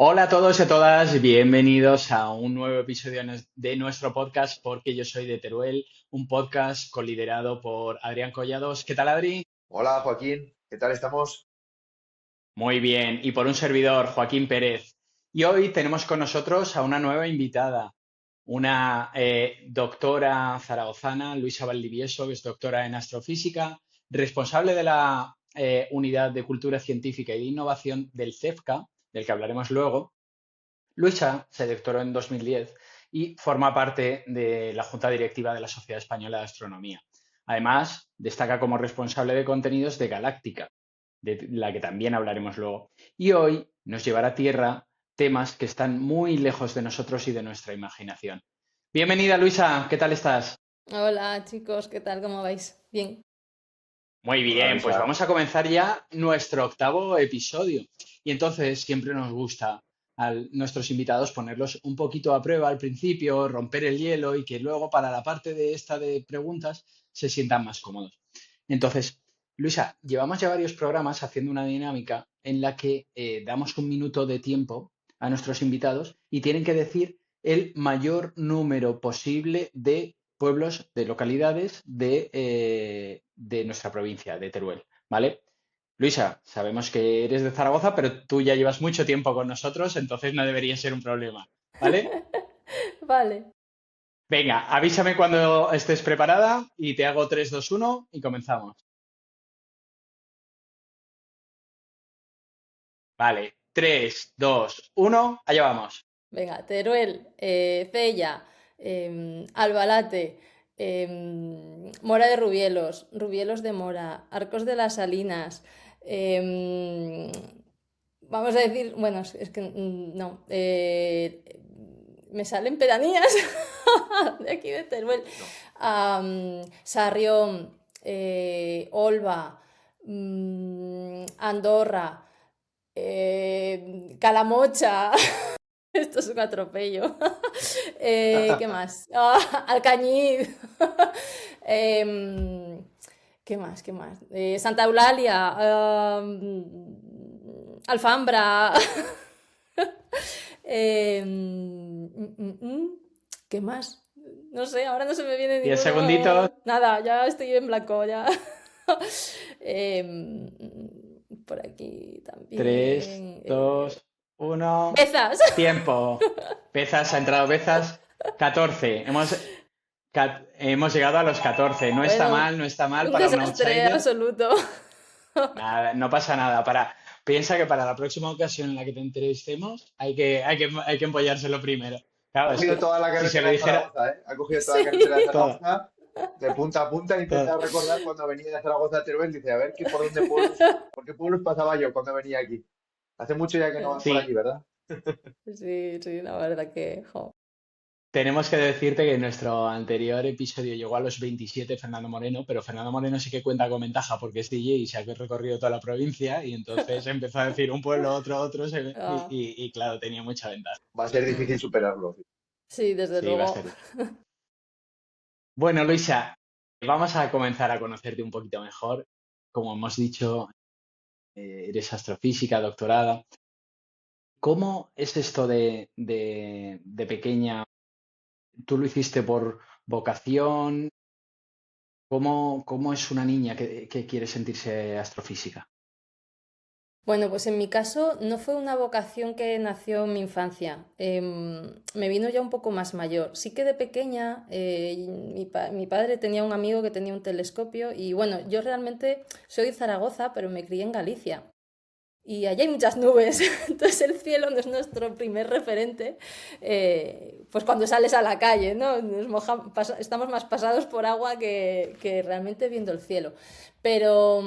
Hola a todos y a todas, bienvenidos a un nuevo episodio de nuestro podcast Porque yo soy de Teruel, un podcast coliderado por Adrián Collados. ¿Qué tal, Adri? Hola Joaquín, ¿qué tal estamos? Muy bien, y por un servidor, Joaquín Pérez. Y hoy tenemos con nosotros a una nueva invitada, una doctora zaragozana, Luisa Valdivieso, que es doctora en astrofísica, responsable de la Unidad de Cultura Científica y de Innovación del CEFCA, del que hablaremos luego. Luisa se doctoró en 2010 y forma parte de la Junta Directiva de la Sociedad Española de Astronomía. Además, destaca como responsable de contenidos de Galáctica, de la que también hablaremos luego. Y hoy nos llevará a tierra temas que están muy lejos de nosotros y de nuestra imaginación. Bienvenida, Luisa, ¿qué tal estás? Hola chicos, ¿qué tal? ¿Cómo vais? Bien. Muy Hola bien, pues Luisa. vamos a comenzar ya nuestro octavo episodio. Y entonces siempre nos gusta a nuestros invitados ponerlos un poquito a prueba al principio, romper el hielo y que luego para la parte de esta de preguntas se sientan más cómodos. Entonces, Luisa, llevamos ya varios programas haciendo una dinámica en la que damos un minuto de tiempo a nuestros invitados y tienen que decir el mayor número posible de pueblos, de localidades de nuestra provincia, de Teruel, ¿vale? Luisa, sabemos que eres de Zaragoza, pero tú ya llevas mucho tiempo con nosotros, entonces no debería ser un problema, ¿vale? Vale. Venga, avísame cuando estés preparada y te hago 3, 2, 1 y comenzamos. Vale, 3, 2, 1, allá vamos. Venga, Teruel, Cella, Albalate, Mora de Rubielos, Rubielos de Mora, Arcos de las Salinas. em, Vamos a decir, bueno, es que no. Me salen pedanías de aquí de Teruel. No. Sarrión, Olva, Andorra, Calamocha. Esto es un atropello. ¿Qué más? Alcañiz. Em, ¿Qué más? ¿Qué más? Santa Eulalia. Alfambra. ¿Qué más? No sé, ahora no se me viene 10 segunditos. ninguno. Nada, ya estoy en blanco, ya. Em, por aquí 3, también. 2, 1. Bezas. Tiempo. Bezas, ha entrado Bezas. 14. Hemos llegado a los 14. Bueno, No está mal un para un desastre outsider. absoluto. Nada, no pasa nada. Piensa que para la próxima ocasión en la que te entrevistemos hay que empollárselo primero. Ha Claro, es cogido que toda la si se lo carretera de dijera Zaragoza, ¿eh? Ha cogido toda la carretera de Sí. todo, Zaragoza de punta a punta e todo, intenta recordar cuando venía de Zaragoza a Teruel. Dice, a ver, ¿por qué pueblos pasaba yo cuando venía aquí? Hace mucho ya que no vas por sí, aquí, ¿verdad? Sí, sí, la verdad que, jo. tenemos que decirte que nuestro anterior episodio llegó a los 27 Fernando Moreno, pero Fernando Moreno sí que cuenta con ventaja porque es DJ y se ha recorrido toda la provincia y entonces empezó a decir un pueblo, otro, Ah, y claro, tenía mucha ventaja. Va a ser difícil superarlo. sí, desde Sí, va a luego. ser difícil. Bueno, Luisa, vamos a comenzar a conocerte un poquito mejor. Como hemos dicho, eres astrofísica, doctorada. ¿Cómo es esto de pequeña? ¿Tú lo hiciste por vocación? ¿Cómo es una niña que quiere sentirse astrofísica? Bueno, pues en mi caso no fue una vocación que nació en mi infancia, me vino ya un poco más mayor. Sí que de pequeña mi padre tenía un amigo que tenía un telescopio y bueno, yo realmente soy de Zaragoza, pero me crié en Galicia. Y allí hay muchas nubes, entonces el cielo no es nuestro primer referente, pues cuando sales a la calle, ¿no? Estamos más pasados por agua que realmente viendo el cielo. Pero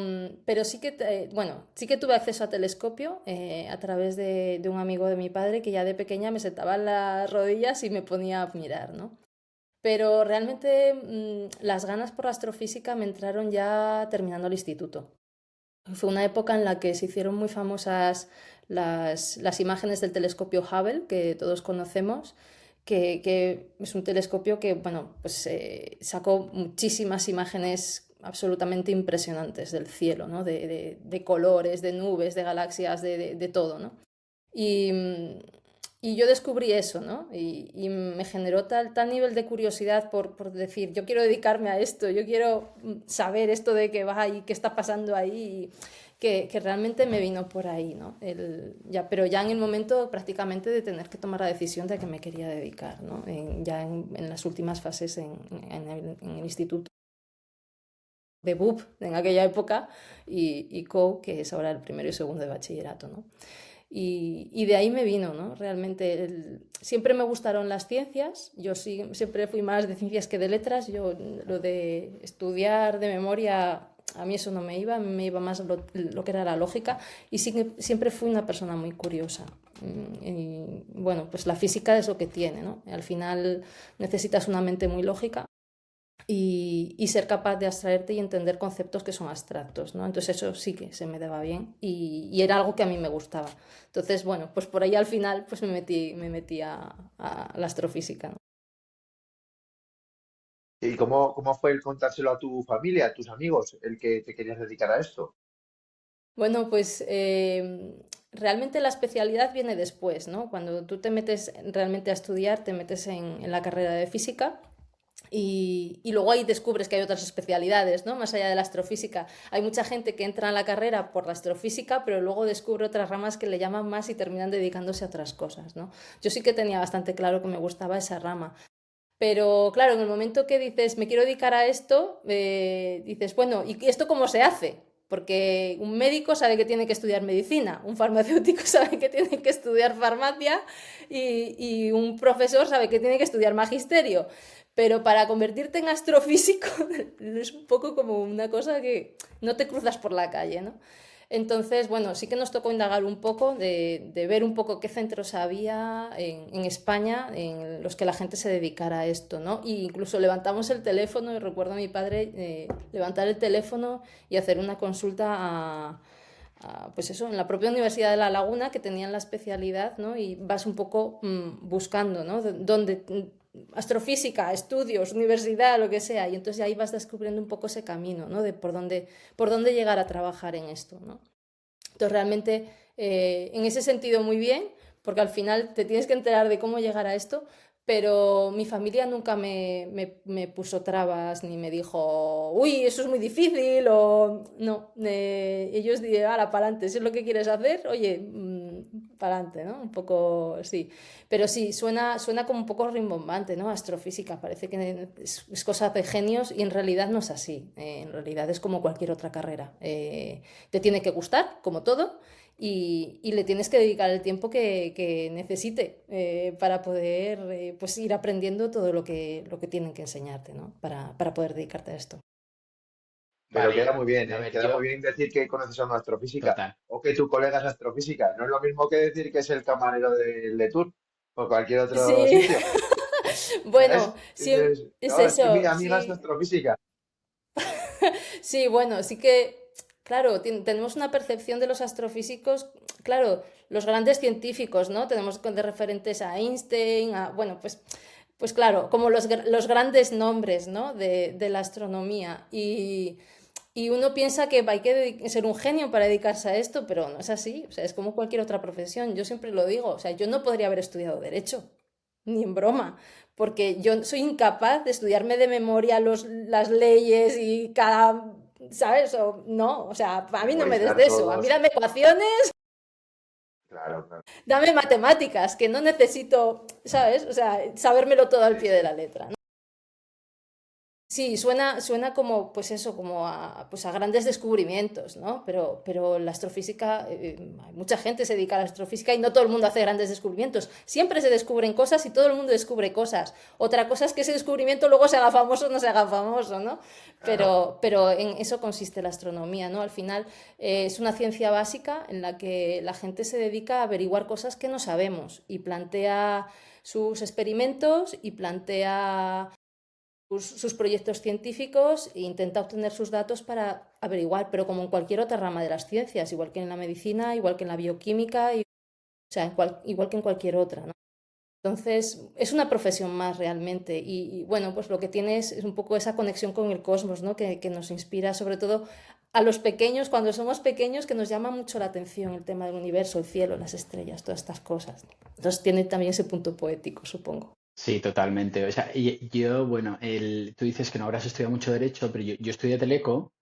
sí que, bueno, sí que tuve acceso a telescopio a través de un amigo de mi padre que ya de pequeña me sentaba en las rodillas y me ponía a mirar, ¿no? Pero realmente las ganas por la astrofísica me entraron ya terminando el instituto. Fue una época en la que se hicieron muy famosas las imágenes del telescopio Hubble, que todos conocemos, que es un telescopio que, bueno, pues sacó muchísimas imágenes absolutamente impresionantes del cielo, ¿no? De colores, de nubes, de galaxias, de todo, ¿no? Y, y yo descubrí eso, ¿no? Y me generó tal nivel de curiosidad por decir, yo quiero dedicarme a esto, yo quiero saber esto de qué va y qué está pasando ahí, que realmente me vino por ahí, ¿no? Pero ya en el momento prácticamente de tener que tomar la decisión de a qué me quería dedicar, ¿no? En las últimas fases en el instituto de BUP en aquella época y CO, que es ahora el primero y segundo de bachillerato, ¿no? Y de ahí me vino, ¿no? Realmente siempre me gustaron las ciencias, yo sí, siempre fui más de ciencias que de letras, yo lo de estudiar de memoria, a mí eso no me iba, me iba más lo que era la lógica y sí, siempre fui una persona muy curiosa. Y bueno, pues la física es lo que tiene, ¿no? Al final necesitas una mente muy lógica y ser capaz de abstraerte y entender conceptos que son abstractos, ¿no? Entonces eso sí que se me daba bien y era algo que a mí me gustaba. Entonces, bueno, pues por ahí al final pues me metí a la astrofísica, ¿no? ¿Y cómo fue el contárselo a tu familia, a tus amigos, el que te querías dedicar a esto? Bueno, pues realmente la especialidad viene después, ¿no? Cuando tú te metes realmente a estudiar, te metes en la carrera de física. Y luego ahí descubres que hay otras especialidades, ¿no? Más allá de la astrofísica. Hay mucha gente que entra en la carrera por la astrofísica, pero luego descubre otras ramas que le llaman más y terminan dedicándose a otras cosas, ¿no? Yo sí que tenía bastante claro que me gustaba esa rama. Pero claro, en el momento que dices, me quiero dedicar a esto, dices, bueno, ¿y esto cómo se hace? Porque un médico sabe que tiene que estudiar medicina, un farmacéutico sabe que tiene que estudiar farmacia y un profesor sabe que tiene que estudiar magisterio. Pero para convertirte en astrofísico es un poco como una cosa que no te cruzas por la calle, ¿no? Entonces, bueno, sí que nos tocó indagar un poco, de ver un poco qué centros había en España en los que la gente se dedicara a esto, ¿no? E incluso levantamos el teléfono, y recuerdo a mi padre levantar el teléfono y hacer una consulta pues eso, en la propia Universidad de La Laguna, que tenían la especialidad, ¿no? Y vas un poco buscando, ¿no? Donde astrofísica, estudios, universidad, lo que sea, y entonces ahí vas descubriendo un poco ese camino, ¿no? De por dónde llegar a trabajar en esto, ¿no? Entonces realmente en ese sentido muy bien, porque al final te tienes que enterar de cómo llegar a esto, pero mi familia nunca me puso trabas ni me dijo, uy, eso es muy difícil o no. Ellos dijeron, ala, para adelante, si es lo que quieres hacer, oye, para adelante, ¿no? Un poco, sí. Pero sí, suena como un poco rimbombante, ¿no? Astrofísica, parece que es cosa de genios y en realidad no es así. En realidad es como cualquier otra carrera. Te tiene que gustar, como todo, y le tienes que dedicar el tiempo que necesite para poder pues ir aprendiendo todo lo que tienen que enseñarte, ¿no? Para poder dedicarte a esto. Pero queda Vale, muy bien, a ¿eh? ver, Queda muy yo, bien decir que conoces a una astrofísica total. o que tu colega es astrofísica. No es lo mismo que decir que es el camarero del Letour o cualquier otro Sí, sitio. bueno, ¿Sabes? sí, Dices, es no, es que mi eso, amiga es sí. astrofísica. Sí, bueno, sí que, claro, tenemos una percepción de los astrofísicos, claro, los grandes científicos, ¿no? Tenemos de referentes a Einstein, bueno, pues claro, como los grandes nombres, ¿no? De la astronomía. Y uno piensa que hay que ser un genio para dedicarse a esto, pero no es así, o sea, es como cualquier otra profesión. Yo siempre lo digo, o sea, yo no podría haber estudiado derecho, ni en broma, porque yo soy incapaz de estudiarme de memoria las leyes y cada, ¿sabes? No, o sea, a mí no me des Memorizar de eso, a mí todos. dame ecuaciones, Claro, claro. dame matemáticas, que no necesito, ¿sabes? O sea, sabérmelo todo al Sí, pie de sí. la letra, ¿no? Sí, suena como, pues eso, como pues a grandes descubrimientos, ¿no? Pero la astrofísica, mucha gente se dedica a la astrofísica y no todo el mundo hace grandes descubrimientos. Siempre se descubren cosas y todo el mundo descubre cosas. Otra cosa es que ese descubrimiento luego se haga famoso o no se haga famoso, ¿no? Claro. Pero en eso consiste la astronomía, ¿no? Al final es una ciencia básica en la que la gente se dedica a averiguar cosas que no sabemos y plantea sus experimentos y plantea sus proyectos científicos e intenta obtener sus datos para averiguar, pero como en cualquier otra rama de las ciencias, igual que en la medicina, igual que en la bioquímica, o sea, igual que en cualquier otra, ¿no? Entonces, es una profesión más realmente bueno, pues lo que tiene es un poco esa conexión con el cosmos, ¿no? Que nos inspira sobre todo a los pequeños, cuando somos pequeños, que nos llama mucho la atención el tema del universo, el cielo, las estrellas, todas estas cosas. Entonces tiene también ese punto poético, supongo. Sí, totalmente. O sea, y yo, bueno, tú dices que no habrás estudiado mucho derecho, pero yo estudié Teleco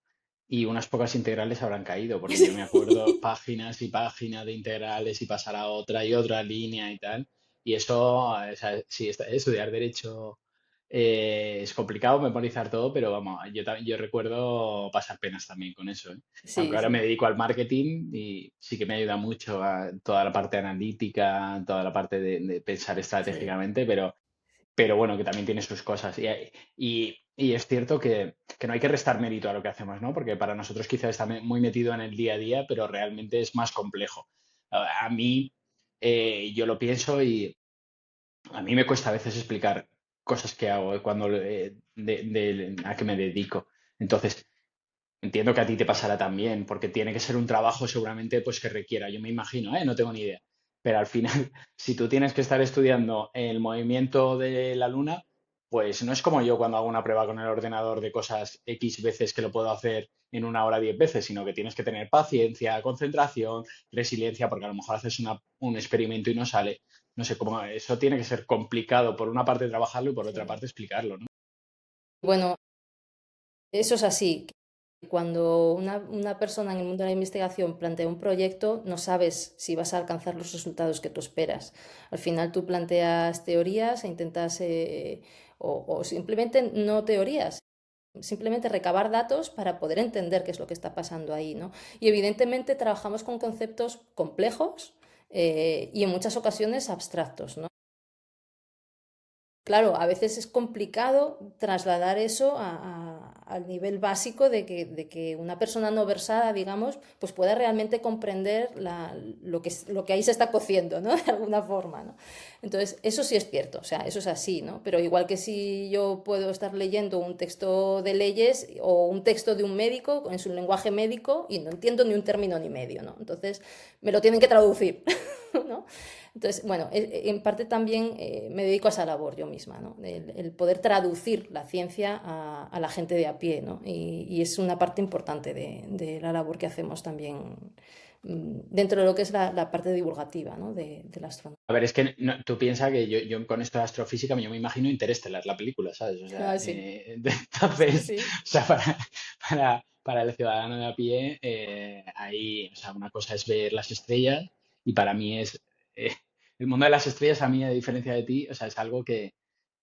y unas pocas integrales habrán caído, porque yo me acuerdo páginas y páginas de integrales y pasar a otra y otra línea y tal. Y eso, o sea, sí, estudiar derecho es complicado memorizar todo, pero vamos, yo recuerdo pasar penas también con eso, ¿eh? Aunque Sí, ahora me sí, dedico al marketing y sí que me ayuda mucho a toda la parte analítica, toda la parte de pensar sí. estratégicamente, pero bueno, que también tiene sus cosas. Y es cierto que no hay que restar mérito a lo que hacemos, ¿no? Porque para nosotros quizás está muy metido en el día a día, pero realmente es más complejo. A mí, yo lo pienso y a mí me cuesta a veces explicar cosas que hago cuando a qué me dedico. Entonces, entiendo que a ti te pasará también, porque tiene que ser un trabajo seguramente pues que requiera, yo me imagino, ¿eh? No tengo ni idea. Pero al final, si tú tienes que estar estudiando el movimiento de la luna, pues no es como yo cuando hago una prueba con el ordenador de cosas X veces que lo puedo hacer en una hora 10 veces, sino que tienes que tener paciencia, concentración, resiliencia, porque a lo mejor haces un experimento y no sale. No sé, cómo eso tiene que ser complicado por una parte trabajarlo y por otra Sí. parte explicarlo, ¿no? Bueno, eso es así. Cuando una persona en el mundo de la investigación plantea un proyecto, no sabes si vas a alcanzar los resultados que tú esperas. Al final tú planteas teorías e intentas, o simplemente no teorías, simplemente recabar datos para poder entender qué es lo que está pasando ahí, ¿no? Y evidentemente trabajamos con conceptos complejos y en muchas ocasiones abstractos, ¿no? Claro, a veces es complicado trasladar eso al nivel básico de que una persona no versada, digamos, pues pueda realmente comprender lo que ahí se está cociendo, ¿no? De alguna forma, ¿no? Entonces, eso sí es cierto, o sea, eso es así, ¿no? Pero igual que si yo puedo estar leyendo un texto de leyes o un texto de un médico en su lenguaje médico y no entiendo ni un término ni medio, ¿no? Entonces, me lo tienen que traducir, ¿no? Entonces, bueno, en parte también me dedico a esa labor yo misma, ¿no? El poder traducir la ciencia a la gente de a pie, ¿no? Y es una parte importante de la labor que hacemos también dentro de lo que es la parte divulgativa, ¿no? De la astronomía. A ver, es que tú piensas que yo con esto de astrofísica yo me imagino Interestelar, la película, ¿sabes? O sea, Ah, sí, sí, entonces, sí, o sea, para el ciudadano de a pie, ahí, o sea, una cosa es ver las estrellas y para mí eh, el mundo de las estrellas, a mí, a diferencia de ti, o sea, es algo que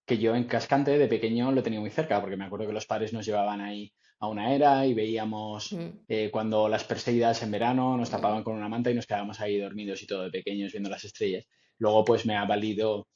yo en Cascante de pequeño lo tenía muy cerca, porque me acuerdo que los padres nos llevaban ahí a una era y veíamos mm, cuando las Perseidas en verano nos mm, tapaban con una manta y nos quedábamos ahí dormidos y todo de pequeños viendo las estrellas. Luego pues me ha valido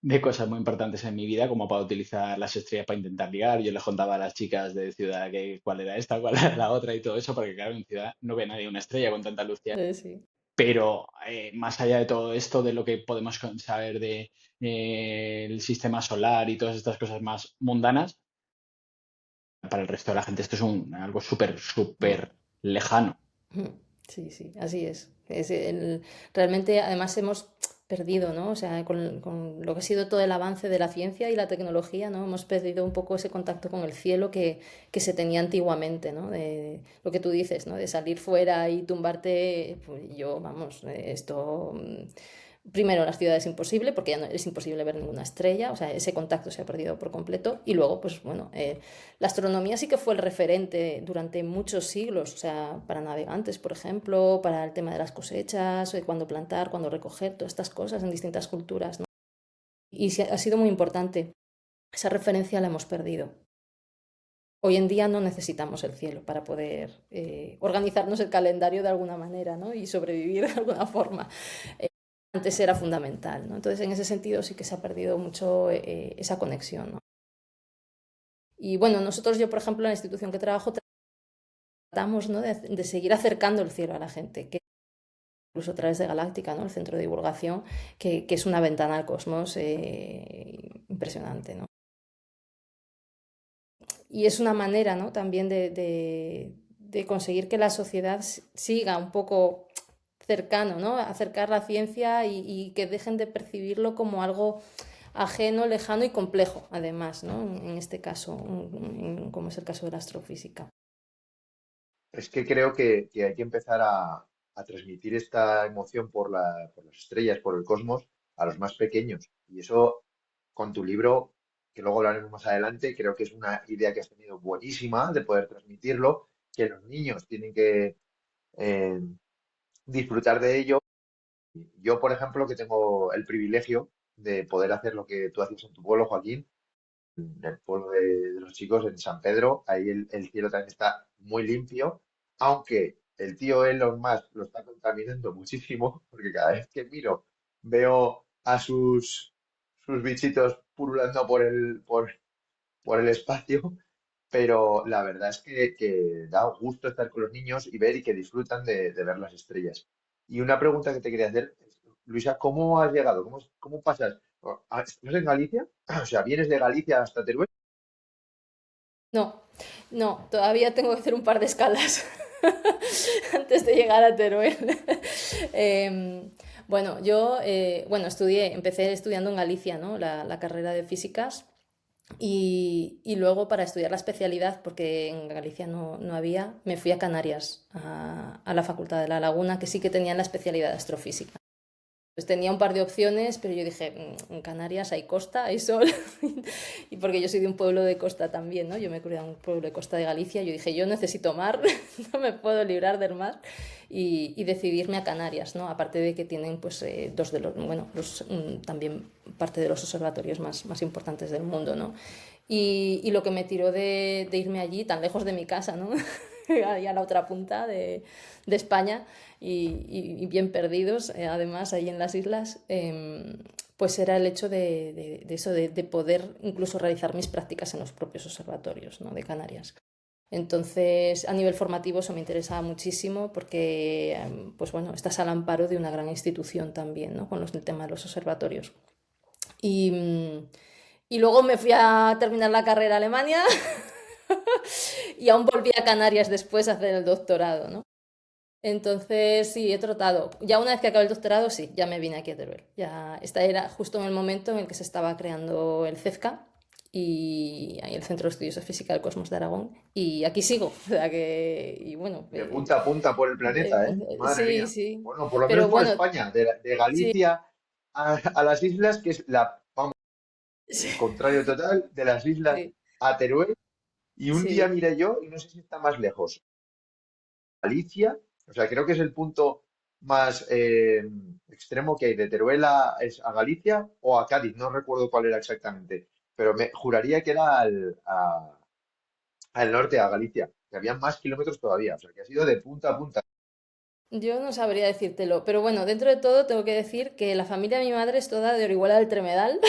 de cosas muy importantes en mi vida, como para utilizar las estrellas para intentar ligar. Yo les contaba a las chicas de ciudad que cuál era esta, cuál era la otra y todo eso, porque claro, en ciudad no ve nadie una estrella con tanta luz que hay. sí. Pero más allá de todo esto, de lo que podemos saber de el sistema solar y todas estas cosas más mundanas, para el resto de la gente esto es algo súper, Mm. súper lejano. Ujú. Sí, sí, así es. Realmente, además, hemos perdido, ¿no? O sea, con lo que ha sido todo el avance de la ciencia y la tecnología, ¿no? Hemos perdido un poco ese contacto con el cielo que se tenía antiguamente, ¿no? De lo que tú dices, ¿no? De salir fuera y tumbarte, pues yo, vamos, esto. Primero, en las ciudades es imposible, porque ya no es imposible ver ninguna estrella, o sea, ese contacto se ha perdido por completo. Y luego, pues bueno, la astronomía sí que fue el referente durante muchos siglos, o sea, para navegantes, por ejemplo, para el tema de las cosechas, de cuándo plantar, cuándo recoger, todas estas cosas en distintas culturas, ¿no? Y sí, ha sido muy importante. Esa referencia la hemos perdido. Hoy en día no necesitamos el cielo para poder organizarnos el calendario de alguna manera, ¿no? Y sobrevivir de alguna forma. Eh, Antes era fundamental, ¿no? Entonces, en ese sentido sí que se ha perdido mucho esa conexión, ¿no? Y bueno, nosotros, yo por ejemplo, en la institución que trabajo, tratamos, ¿no? de seguir acercando el cielo a la gente, que incluso a través de Galáctica, ¿no? El centro de divulgación, que es una ventana al cosmos impresionante, ¿no? Y es una manera, ¿no? También de conseguir que la sociedad siga un poco cercano, ¿no? Acercar la ciencia y que dejen de percibirlo como algo ajeno, lejano y complejo, además, ¿no? En este caso, como es el caso de la astrofísica. Es que creo que hay que empezar a transmitir esta emoción por las estrellas, por el cosmos, a los más pequeños. Y eso, con tu libro, que luego hablaremos más adelante, creo que es una idea que has tenido buenísima de poder transmitirlo, que los niños tienen que eh, disfrutar de ello. Yo, por ejemplo, que tengo el privilegio de poder hacer lo que tú haces en tu pueblo, Joaquín, en el pueblo de los chicos, en San Pedro, ahí el cielo también está muy limpio, aunque el tío Elon Musk lo está contaminando muchísimo, porque cada vez que miro veo a sus bichitos pululando por el espacio, pero la verdad es que da gusto estar con los niños y ver y que disfrutan de ver las estrellas. Y una pregunta que te quería hacer, Luisa, ¿cómo has llegado? ¿Cómo pasas? ¿Estás en Galicia? O sea, ¿vienes de Galicia hasta Teruel? No, no, todavía tengo que hacer un par de escalas antes de llegar a Teruel. Em, bueno, yo empecé estudiando en Galicia, ¿no? La carrera de físicas y luego para estudiar la especialidad, porque en Galicia no había, me fui a Canarias, a la Facultad de La Laguna, que sí que tenían la especialidad de astrofísica. Pues tenía un par de opciones, pero yo dije, En Canarias hay costa, hay sol", y porque yo soy de un pueblo de costa también, ¿no? Yo me crié en un pueblo de costa de Galicia, yo dije, yo necesito mar, no me puedo librar del mar, y decidirme a Canarias, ¿no? Aparte de que tienen, pues, dos de los, bueno, también parte de los observatorios más importantes del mundo, ¿no? Y lo que me tiró de irme allí, tan lejos de mi casa, ¿no? Ahí a la otra punta de España y bien perdidos, además, ahí en las islas, pues era el hecho de eso, de poder incluso realizar mis prácticas en los propios observatorios, ¿no? De Canarias. Entonces, a nivel formativo eso me interesaba muchísimo porque, pues bueno, estás al amparo de una gran institución también, ¿no? Con el tema de los observatorios. Y, y luego me fui a terminar la carrera a Alemania y aún volví a Canarias después a hacer el doctorado, ¿no? Entonces, sí, he trotado. Ya una vez que acabé el doctorado, sí, ya me vine aquí a Teruel. Ya, esta era justo en el momento en el que se estaba creando el CEFCA y ahí el Centro de Estudios de Física del Cosmos de Aragón. Y aquí sigo. O sea que, y bueno, De punta a punta por el planeta, ¿eh? Madre sí, mía. sí. Bueno, por lo menos Pero por bueno, España, de sí, Galicia a las islas, que es vamos, sí, el contrario total, de las islas sí, a Teruel. Y un día sí. miré yo, y no sé si está más lejos, Galicia, o sea, creo que es el punto más extremo que hay de Teruel a Galicia o a Cádiz, no recuerdo cuál era exactamente, pero me juraría que era al norte, a Galicia, que había más kilómetros todavía, o sea, que ha sido de punta a punta. Yo no sabría decírtelo, pero bueno, dentro de todo tengo que decir que la familia de mi madre es toda de Orihuela del Tremedal.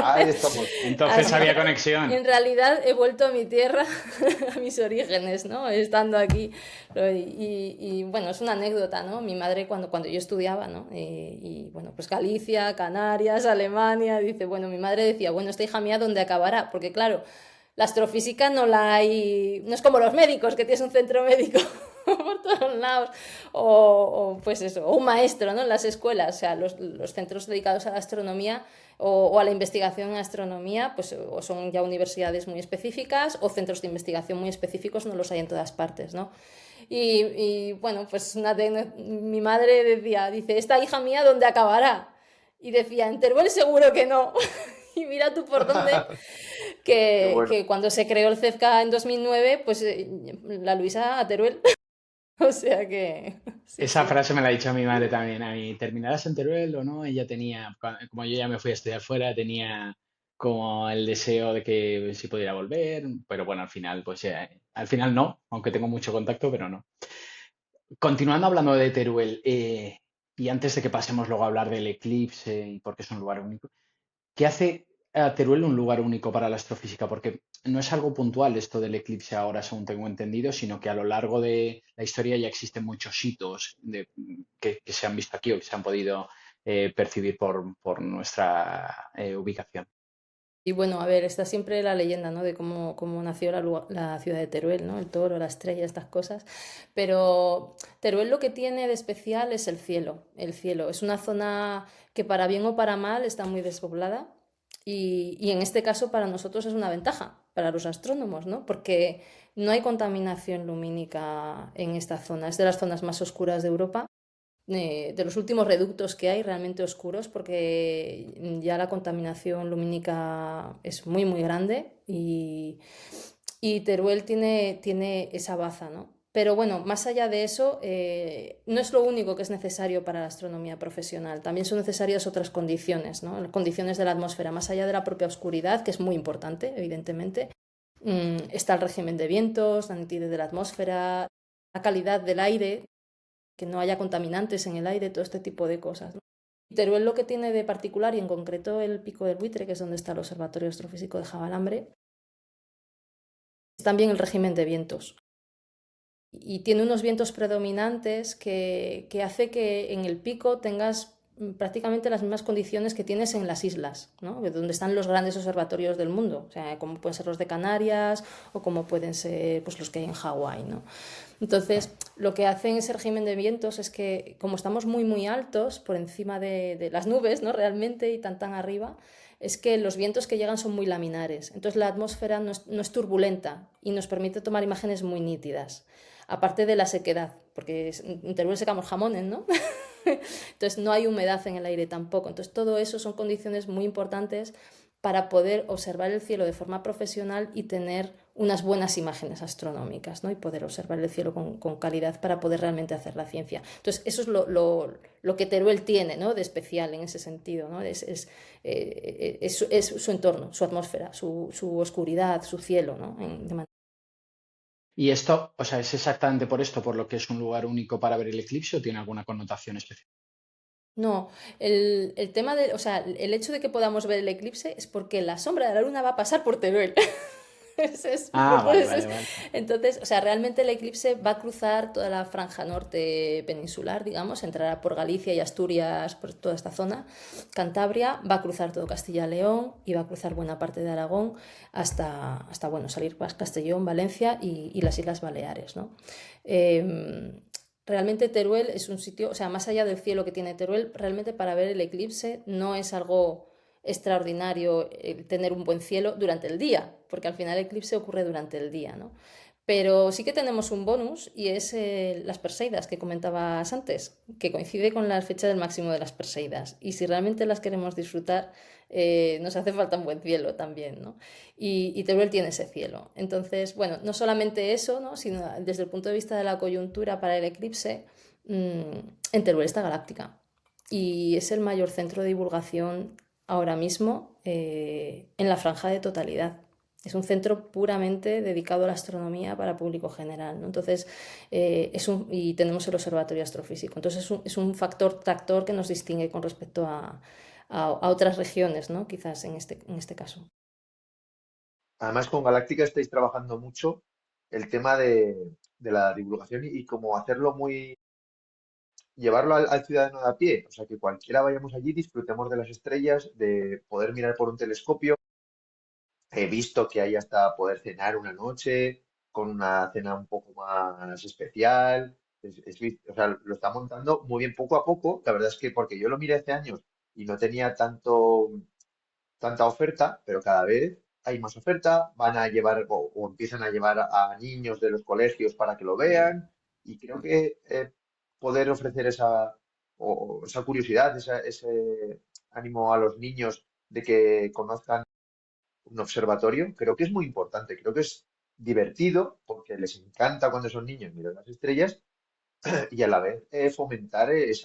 Ahí estamos. Entonces Así había que conexión. en realidad he vuelto a mi tierra, a mis orígenes, ¿no? Estando aquí. Bueno, es una anécdota, ¿no? Mi madre cuando yo estudiaba, ¿no? Y bueno, pues Galicia, Canarias, Alemania, dice, bueno, mi madre decía, bueno, esta hija mía, ¿dónde acabará? Porque claro, la astrofísica no la hay, no es como los médicos, que tienes un centro médico por todos lados, pues eso, o un maestro, ¿no? En las escuelas, o sea, los centros dedicados a la astronomía o a la investigación en astronomía, pues o son ya universidades muy específicas o centros de investigación muy específicos, no los hay en todas partes, ¿no? Bueno, pues mi madre dice, esta hija mía, ¿dónde acabará? Y decía, en Teruel seguro que no. Y mira tú por dónde, Qué bueno. que cuando se creó el CEFCA en 2009, pues la Luisa a Teruel. O sea que, sí, Esa sí. frase me la ha dicho mi madre también a mí. ¿Terminarás en Teruel o no? Ella tenía, como yo ya me fui a estudiar fuera, tenía como el deseo de que si pudiera volver, pero bueno, al final, pues al final no, aunque tengo mucho contacto, pero no. Continuando hablando de Teruel, y antes de que pasemos luego a hablar del eclipse y por qué es un lugar único, ¿qué hace a Teruel un lugar único para la astrofísica? Porque no es algo puntual esto del eclipse ahora, según tengo entendido, sino que a lo largo de la historia ya existen muchos hitos que se han visto aquí o que se han podido percibir por nuestra ubicación. Y bueno, a ver, está siempre la leyenda, ¿no? De cómo nació la ciudad de Teruel, ¿no? El toro, la estrella, estas cosas. Pero Teruel lo que tiene de especial es el cielo. El cielo es una zona que para bien o para mal está muy despoblada y en este caso para nosotros es una ventaja, para los astrónomos, ¿no? Porque no hay contaminación lumínica en esta zona. Es de las zonas más oscuras de Europa, de los últimos reductos que hay realmente oscuros, porque ya la contaminación lumínica es muy, muy grande y Teruel tiene esa baza, ¿no? Pero bueno, más allá de eso, no es lo único que es necesario para la astronomía profesional. También son necesarias otras condiciones, ¿no? Condiciones de la atmósfera, más allá de la propia oscuridad, que es muy importante, evidentemente. Está el régimen de vientos, la nitidez de la atmósfera, la calidad del aire, que no haya contaminantes en el aire, todo este tipo de cosas, ¿no? Teruel lo que tiene de particular, y en concreto el Pico del Buitre, que es donde está el Observatorio Astrofísico de Jabalambre, es también el régimen de vientos. Y tiene unos vientos predominantes que hace que en el pico tengas prácticamente las mismas condiciones que tienes en las islas, ¿no? Donde están los grandes observatorios del mundo, o sea, como pueden ser los de Canarias o como pueden ser pues, los que hay en Hawái, ¿no? Entonces, lo que hace en ese régimen de vientos es que, como estamos muy, muy altos, por encima de las nubes, ¿no? Realmente, y tan arriba, es que los vientos que llegan son muy laminares. Entonces, la atmósfera no es turbulenta y nos permite tomar imágenes muy nítidas. Aparte de la sequedad, porque en Teruel secamos jamones, ¿no? Entonces no hay humedad en el aire tampoco. Entonces todo eso son condiciones muy importantes para poder observar el cielo de forma profesional y tener unas buenas imágenes astronómicas, ¿no? Y poder observar el cielo con calidad para poder realmente hacer la ciencia. Entonces eso es lo que Teruel tiene, ¿no? De especial en ese sentido, ¿no? Es su entorno, su atmósfera, su oscuridad, su cielo, ¿no? Y esto, o sea, ¿es exactamente por esto, por lo que es un lugar único para ver el eclipse o tiene alguna connotación especial? No, el tema de, o sea, el hecho de que podamos ver el eclipse es porque la sombra de la luna va a pasar por Teruel. Ah, vale, vale, vale. Entonces, o sea, realmente el eclipse va a cruzar toda la franja norte peninsular, digamos, entrará por Galicia y Asturias, por toda esta zona, Cantabria, va a cruzar todo Castilla-León y va a cruzar buena parte de Aragón hasta bueno, salir para Castellón, Valencia y las Islas Baleares, ¿no? Realmente Teruel es un sitio, o sea, más allá del cielo que tiene Teruel, realmente para ver el eclipse no es algo extraordinario tener un buen cielo durante el día, porque al final el eclipse ocurre durante el día, ¿no? Pero sí que tenemos un bonus y es las Perseidas que comentabas antes, que coincide con la fecha del máximo de las Perseidas. Y si realmente las queremos disfrutar, nos hace falta un buen cielo también, ¿no? Y Teruel tiene ese cielo. Entonces, bueno, no solamente eso, ¿no? Sino desde el punto de vista de la coyuntura para el eclipse, en Teruel está Galáctica. Y es el mayor centro de divulgación ahora mismo en la franja de totalidad. Es un centro puramente dedicado a la astronomía para público general, ¿no? Entonces, y tenemos el observatorio astrofísico. Entonces, es un factor tractor que nos distingue con respecto a otras regiones, ¿no? Quizás en este caso. Además, con Galáctica estáis trabajando mucho el tema de la divulgación y cómo hacerlo muy, llevarlo al ciudadano de a pie. O sea, que cualquiera vayamos allí, disfrutemos de las estrellas, de poder mirar por un telescopio. He visto que hay hasta poder cenar una noche con una cena un poco más especial. O sea, lo está montando muy bien poco a poco. La verdad es que porque yo lo miré hace años y no tenía tanta oferta, pero cada vez hay más oferta. Van a llevar o empiezan a llevar a niños de los colegios para que lo vean. Y creo que poder ofrecer o esa curiosidad, ese ánimo a los niños de que conozcan un observatorio, creo que es muy importante. Creo que es divertido porque les encanta cuando son niños mirar las estrellas y a la vez fomentar ese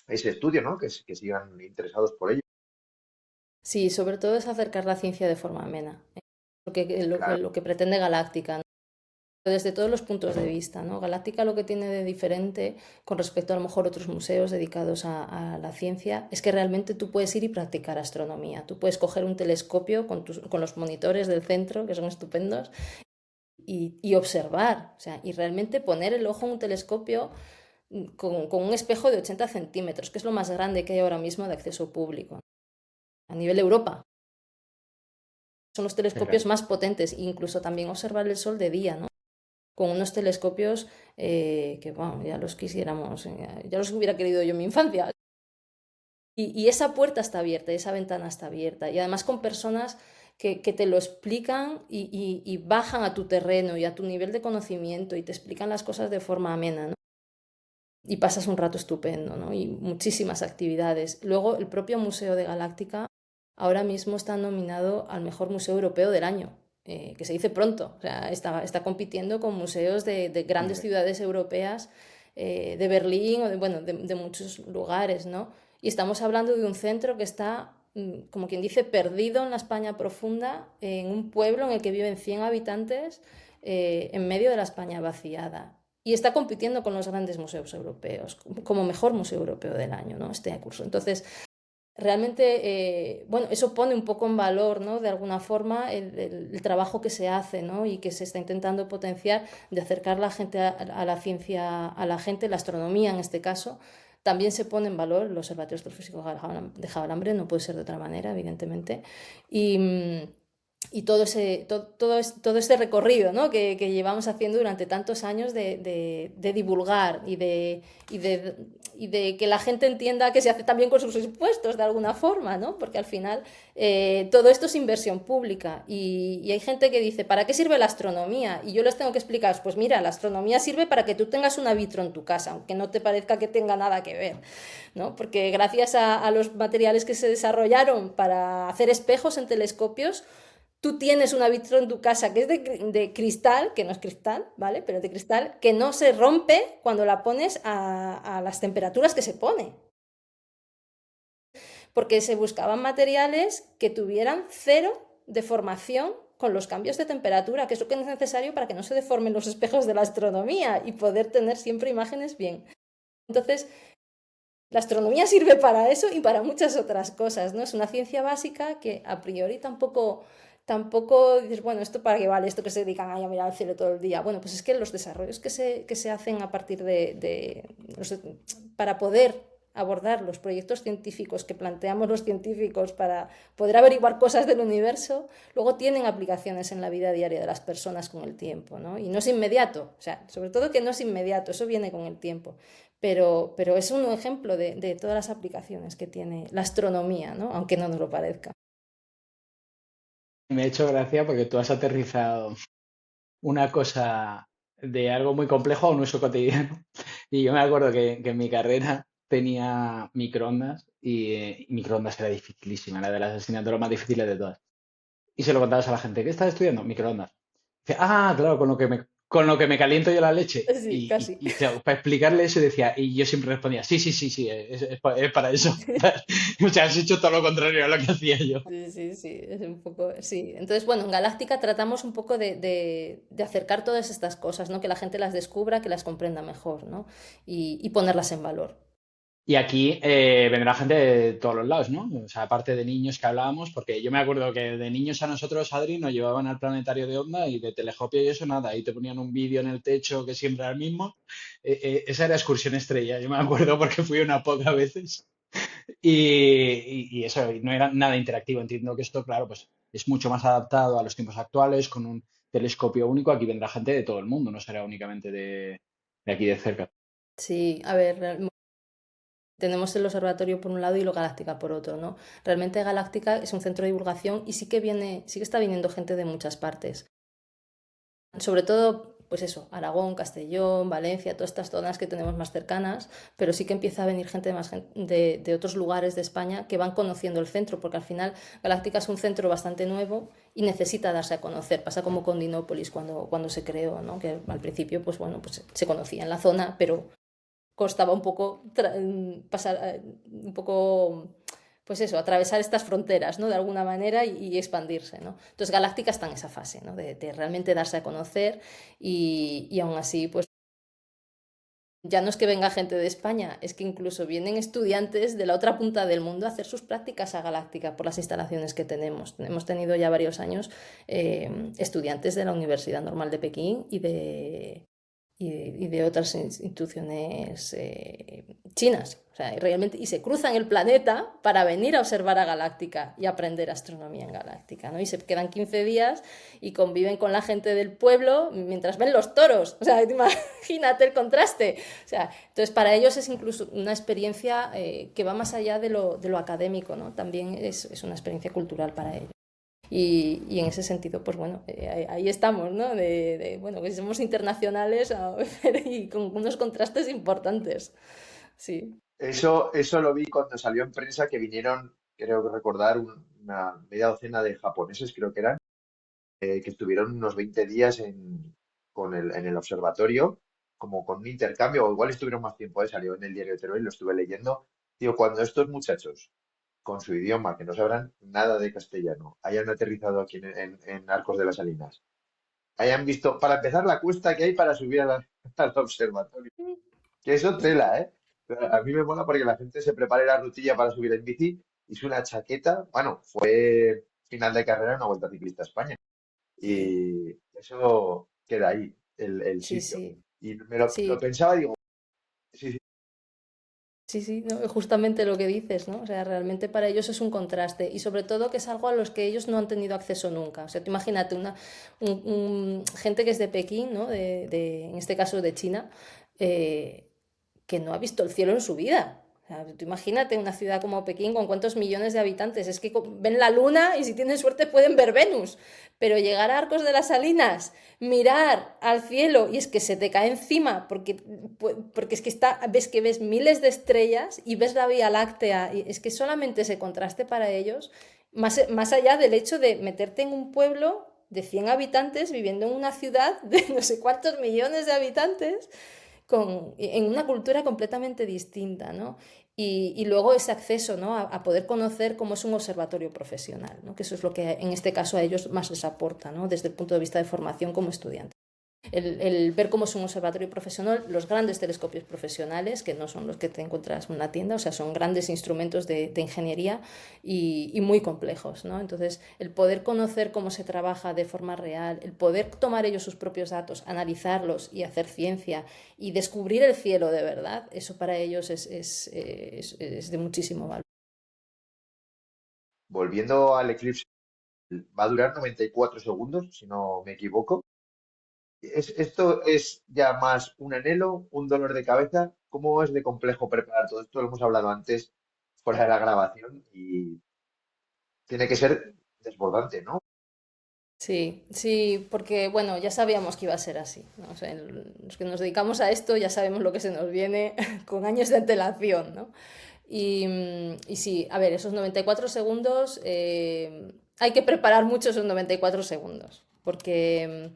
estudio, ¿no? Que sigan interesados por ello. Sí, sobre todo es acercar la ciencia de forma amena, Claro. lo que pretende Galáctica, ¿no? Desde todos los puntos de vista, ¿no? Galáctica lo que tiene de diferente con respecto a lo mejor otros museos dedicados a la ciencia es que realmente tú puedes ir y practicar astronomía. Tú puedes coger un telescopio con los monitores del centro, que son estupendos, y observar, o sea, y realmente poner el ojo en un telescopio con un espejo de 80 centímetros, que es lo más grande que hay ahora mismo de acceso público a nivel Europa. Son los telescopios Fíjate. más potentes, incluso también observar el Sol de día, ¿no? Con unos telescopios que, bueno, ya los quisiéramos, ya los hubiera querido yo en mi infancia. Y esa puerta está abierta, esa ventana está abierta. Y además con personas que te lo explican y bajan a tu terreno y a tu nivel de conocimiento y te explican las cosas de forma amena, ¿no? Y pasas un rato estupendo, ¿no? Y muchísimas actividades. Luego, el propio Museo de Galáctica ahora mismo está nominado al mejor museo europeo del año, que se dice pronto. O sea, está compitiendo con museos de grandes Hombre, ciudades europeas, de Berlín o bueno, de muchos lugares, ¿no? Y estamos hablando de un centro que está, como quien dice, perdido en la España profunda, en un pueblo en el que viven 100 habitantes, en medio de la España vaciada. Y está compitiendo con los grandes museos europeos, como mejor museo europeo del año, ¿no? Este curso. Entonces, realmente, bueno, eso pone un poco en valor, ¿no? De alguna forma, el trabajo que se hace, ¿no? Y que se está intentando potenciar de acercar la gente a la ciencia, a la gente, la astronomía en este caso. También se pone en valor el Observatorio Astrofísico de Jabalambre, no puede ser de otra manera, evidentemente. Y todo este recorrido, ¿no? que llevamos haciendo durante tantos años de divulgar y de que la gente entienda que se hace también con sus impuestos de alguna forma, ¿no? Porque al final todo esto es inversión pública y hay gente que dice, ¿para qué sirve la astronomía? Y yo les tengo que explicar, pues mira, la astronomía sirve para que tú tengas una vitro en tu casa, aunque no te parezca que tenga nada que ver, ¿no? Porque gracias a los materiales que se desarrollaron para hacer espejos en telescopios, tú tienes una vitro en tu casa que es de cristal, que no es cristal, ¿vale? Pero de cristal, que no se rompe cuando la pones a las temperaturas que se pone. Porque se buscaban materiales que tuvieran cero deformación con los cambios de temperatura, que es lo que es necesario para que no se deformen los espejos de la astronomía y poder tener siempre imágenes bien. Entonces, la astronomía sirve para eso y para muchas otras cosas, ¿no? Es una ciencia básica que a priori tampoco dices, bueno, ¿esto para qué vale? Esto que se dedican a mirar al cielo todo el día. Bueno, pues es que los desarrollos que se hacen a partir para poder abordar los proyectos científicos que planteamos los científicos para poder averiguar cosas del universo, luego tienen aplicaciones en la vida diaria de las personas con el tiempo, ¿no? Y no es inmediato, o sea, sobre todo que no es inmediato, eso viene con el tiempo. Pero es un ejemplo de todas las aplicaciones que tiene la astronomía, ¿no? Aunque no nos lo parezca. Me ha hecho gracia porque tú has aterrizado una cosa de algo muy complejo a un uso cotidiano. Y yo me acuerdo que en mi carrera tenía microondas y microondas era dificilísima, era de las asignaturas más difíciles de todas. Y se lo contabas a la gente, ¿qué estás estudiando? Microondas. Dice, ah, claro, con lo que me caliento yo la leche. Sí, Y, casi. claro, para explicarle eso decía, y yo siempre respondía, sí, sí, sí, sí, es para eso. O sea, has hecho todo lo contrario a lo que hacía yo. Sí, sí, sí, es un poco, sí. Entonces, bueno, en Galáctica tratamos un poco de acercar todas estas cosas, ¿no? Que la gente las descubra, que las comprenda mejor, ¿no? Y ponerlas en valor. Y aquí vendrá gente de todos los lados, ¿no? O sea, aparte de niños que hablábamos, porque yo me acuerdo que de niños a nosotros, Adri, nos llevaban al planetario de Onda y de telescopio y eso nada, y te ponían un vídeo en el techo que siempre era el mismo. Esa era excursión estrella, yo me acuerdo porque fui una pocas veces. Y eso, y no era nada interactivo. Entiendo que esto, claro, pues es mucho más adaptado a los tiempos actuales, con un telescopio único. Aquí vendrá gente de todo el mundo, no será únicamente de aquí de cerca. Sí, a ver, tenemos el observatorio por un lado y lo Galáctica por otro, ¿no? Realmente Galáctica es un centro de divulgación y sí que está viniendo gente de muchas partes. Sobre todo, pues eso, Aragón, Castellón, Valencia, todas estas zonas que tenemos más cercanas, pero sí que empieza a venir gente de otros lugares de España que van conociendo el centro, porque al final Galáctica es un centro bastante nuevo y necesita darse a conocer. Pasa como con Dinópolis cuando se creó, ¿no? Que al principio, pues bueno, pues se conocía en la zona, pero costaba un poco pasar un poco, pues eso, atravesar estas fronteras, ¿no? De alguna manera y expandirse, ¿no? Entonces Galáctica está en esa fase, ¿no? De realmente darse a conocer y aún así, pues ya no es que venga gente de España, es que incluso vienen estudiantes de la otra punta del mundo a hacer sus prácticas a Galáctica por las instalaciones que tenemos. Hemos tenido ya varios años estudiantes de la Universidad Normal de Pekín y de otras instituciones chinas. O sea, realmente, y se cruzan el planeta para venir a observar a Galáctica y aprender astronomía en Galáctica, ¿no? Y se quedan 15 días y conviven con la gente del pueblo mientras ven los toros. O sea, imagínate el contraste. O sea, entonces para ellos es incluso una experiencia que va más allá de lo académico, ¿no? También es una experiencia cultural para ellos. Y en ese sentido, pues bueno, ahí estamos, ¿no? Bueno, que somos internacionales y con unos contrastes importantes. Sí, Eso lo vi cuando salió en prensa que vinieron, creo que recordar, una media docena de japoneses, creo que eran, que estuvieron unos 20 días en el observatorio, como con un intercambio, o igual estuvieron más tiempo, salió en el diario de Teruel y lo estuve leyendo. Digo, cuando estos muchachos, con su idioma, que no sabrán nada de castellano, hayan aterrizado aquí en Arcos de las Salinas, hayan visto, para empezar, la cuesta que hay para subir al observatorio. Que eso tela, ¿eh? Pero a mí me mola porque la gente se prepara la rutilla para subir en bici y es una chaqueta. Bueno, fue final de carrera en una Vuelta Ciclista a España. sí, Y eso queda ahí, el sí, sitio. sí, Y lo sí. pensaba, digo, sí, sí, Sí, sí, no, justamente lo que dices, ¿no? O sea, realmente para ellos es un contraste y sobre todo que es algo a los que ellos no han tenido acceso nunca. O sea, tú imagínate gente que es de Pekín, ¿no? En este caso de China, eh, que no ha visto el cielo en su vida. O sea, tú imagínate una ciudad como Pekín con cuántos millones de habitantes. Es que ven la luna y si tienen suerte pueden ver Venus. Pero llegar a Arcos de las Salinas, mirar al cielo y es que se te cae encima porque es que ves miles de estrellas y ves la Vía Láctea. Y es que solamente ese contraste para ellos, más allá del hecho de meterte en un pueblo de 100 habitantes viviendo en una ciudad de no sé cuántos millones de habitantes en una cultura completamente distinta, ¿no? Y luego ese acceso, ¿no? A poder conocer cómo es un observatorio profesional, ¿no? Que eso es lo que en este caso a ellos más les aporta, ¿no? Desde el punto de vista de formación como estudiante. El ver cómo es un observatorio profesional, los grandes telescopios profesionales, que no son los que te encuentras en una tienda, o sea, son grandes instrumentos de ingeniería y muy complejos, ¿no? Entonces, el poder conocer cómo se trabaja de forma real, el poder tomar ellos sus propios datos, analizarlos y hacer ciencia y descubrir el cielo de verdad, eso para ellos es de muchísimo valor. volviendo al eclipse, va a durar 94 segundos, si no me equivoco. ¿Esto es ya más un anhelo, un dolor de cabeza? ¿Cómo es de complejo preparar todo esto? Lo hemos hablado antes fuera de la grabación y tiene que ser desbordante, ¿no? Sí, sí, porque bueno, ya sabíamos que iba a ser así, ¿no? O sea, los que nos dedicamos a esto ya sabemos lo que se nos viene con años de antelación, ¿no? Y sí, a ver, esos 94 segundos, hay que preparar mucho esos 94 segundos, porque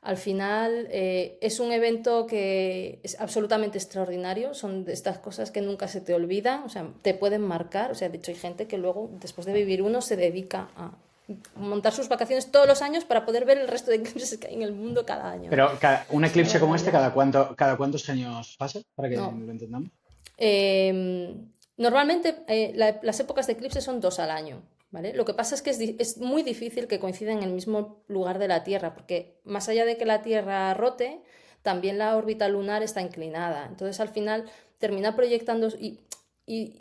al final es un evento que es absolutamente extraordinario, son de estas cosas que nunca se te olvidan, o sea, te pueden marcar, o sea, de hecho hay gente que luego, después de vivir uno, se dedica a montar sus vacaciones todos los años para poder ver el resto de eclipses que hay en el mundo cada año, ¿no? Pero un Es una eclipse como este, barbaridad. cada cuántos años pasa? Para que No. lo entendamos. Eh, Normalmente las épocas de eclipse son dos al año, ¿vale? Lo que pasa es que es muy difícil que coincidan en el mismo lugar de la Tierra, porque más allá de que la Tierra rote, también la órbita lunar está inclinada. Entonces al final termina proyectando y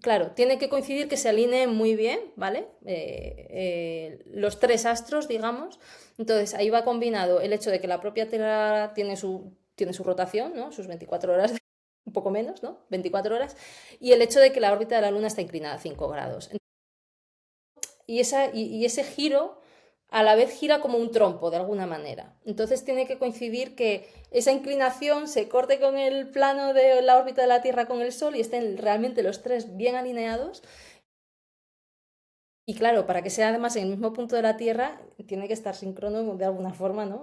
claro, tiene que coincidir que se alineen muy bien, ¿vale? Los tres astros, digamos. Entonces ahí va combinado el hecho de que la propia Tierra tiene su rotación, ¿no? Sus 24 horas, un poco menos, ¿no? 24 horas. Y el hecho de que la órbita de la Luna está inclinada a 5 grados. Y ese giro a la vez gira como un trompo de alguna manera. Entonces tiene que coincidir que esa inclinación se corte con el plano de la órbita de la Tierra con el Sol y estén realmente los tres bien alineados. Y claro, para que sea además en el mismo punto de la Tierra, tiene que estar síncrono de alguna forma, ¿no?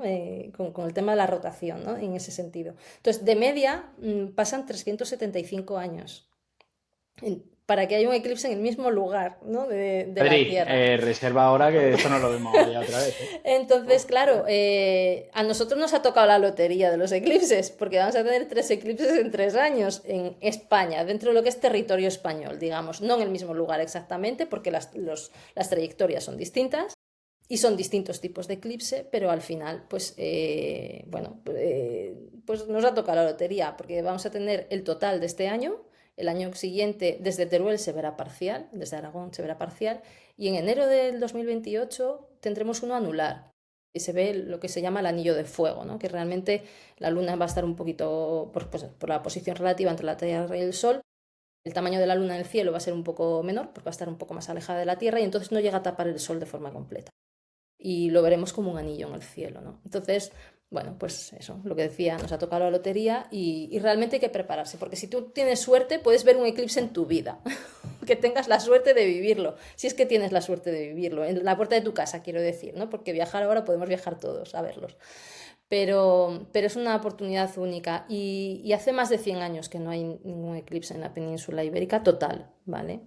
Con el tema de la rotación, ¿no? En ese sentido. Entonces, de media, pasan 375 años para que haya un eclipse en el mismo lugar, ¿no? de la Adri, Tierra. reserva ahora que esto no lo vemos ya otra vez, ¿eh? Entonces, claro, a nosotros nos ha tocado la lotería de los eclipses, porque vamos a tener 3 eclipses en 3 años en España, dentro de lo que es territorio español, digamos, no en el mismo lugar exactamente, porque las trayectorias son distintas y son distintos tipos de eclipse, pero al final, pues, bueno, pues nos ha tocado la lotería, porque vamos a tener el total de este año. El año siguiente, desde Teruel se verá parcial, desde Aragón se verá parcial, y en enero del 2028 tendremos uno anular. Y se ve lo que se llama el anillo de fuego, ¿no? Que realmente la Luna va a estar un poquito por la posición relativa entre la Tierra y el Sol, el tamaño de la luna en el cielo va a ser un poco menor, porque va a estar un poco más alejada de la Tierra y entonces no llega a tapar el Sol de forma completa. Y lo veremos como un anillo en el cielo, ¿no? Entonces, bueno, pues eso, lo que decía, nos ha tocado la lotería y realmente hay que prepararse, porque si tú tienes suerte, puedes ver un eclipse en tu vida, que tengas la suerte de vivirlo, si es que tienes la suerte de vivirlo, en la puerta de tu casa, quiero decir, ¿no? Porque viajar ahora podemos viajar todos a verlos. Pero es una oportunidad única y hace más de 100 años que no hay ningún eclipse en la península ibérica total, ¿vale?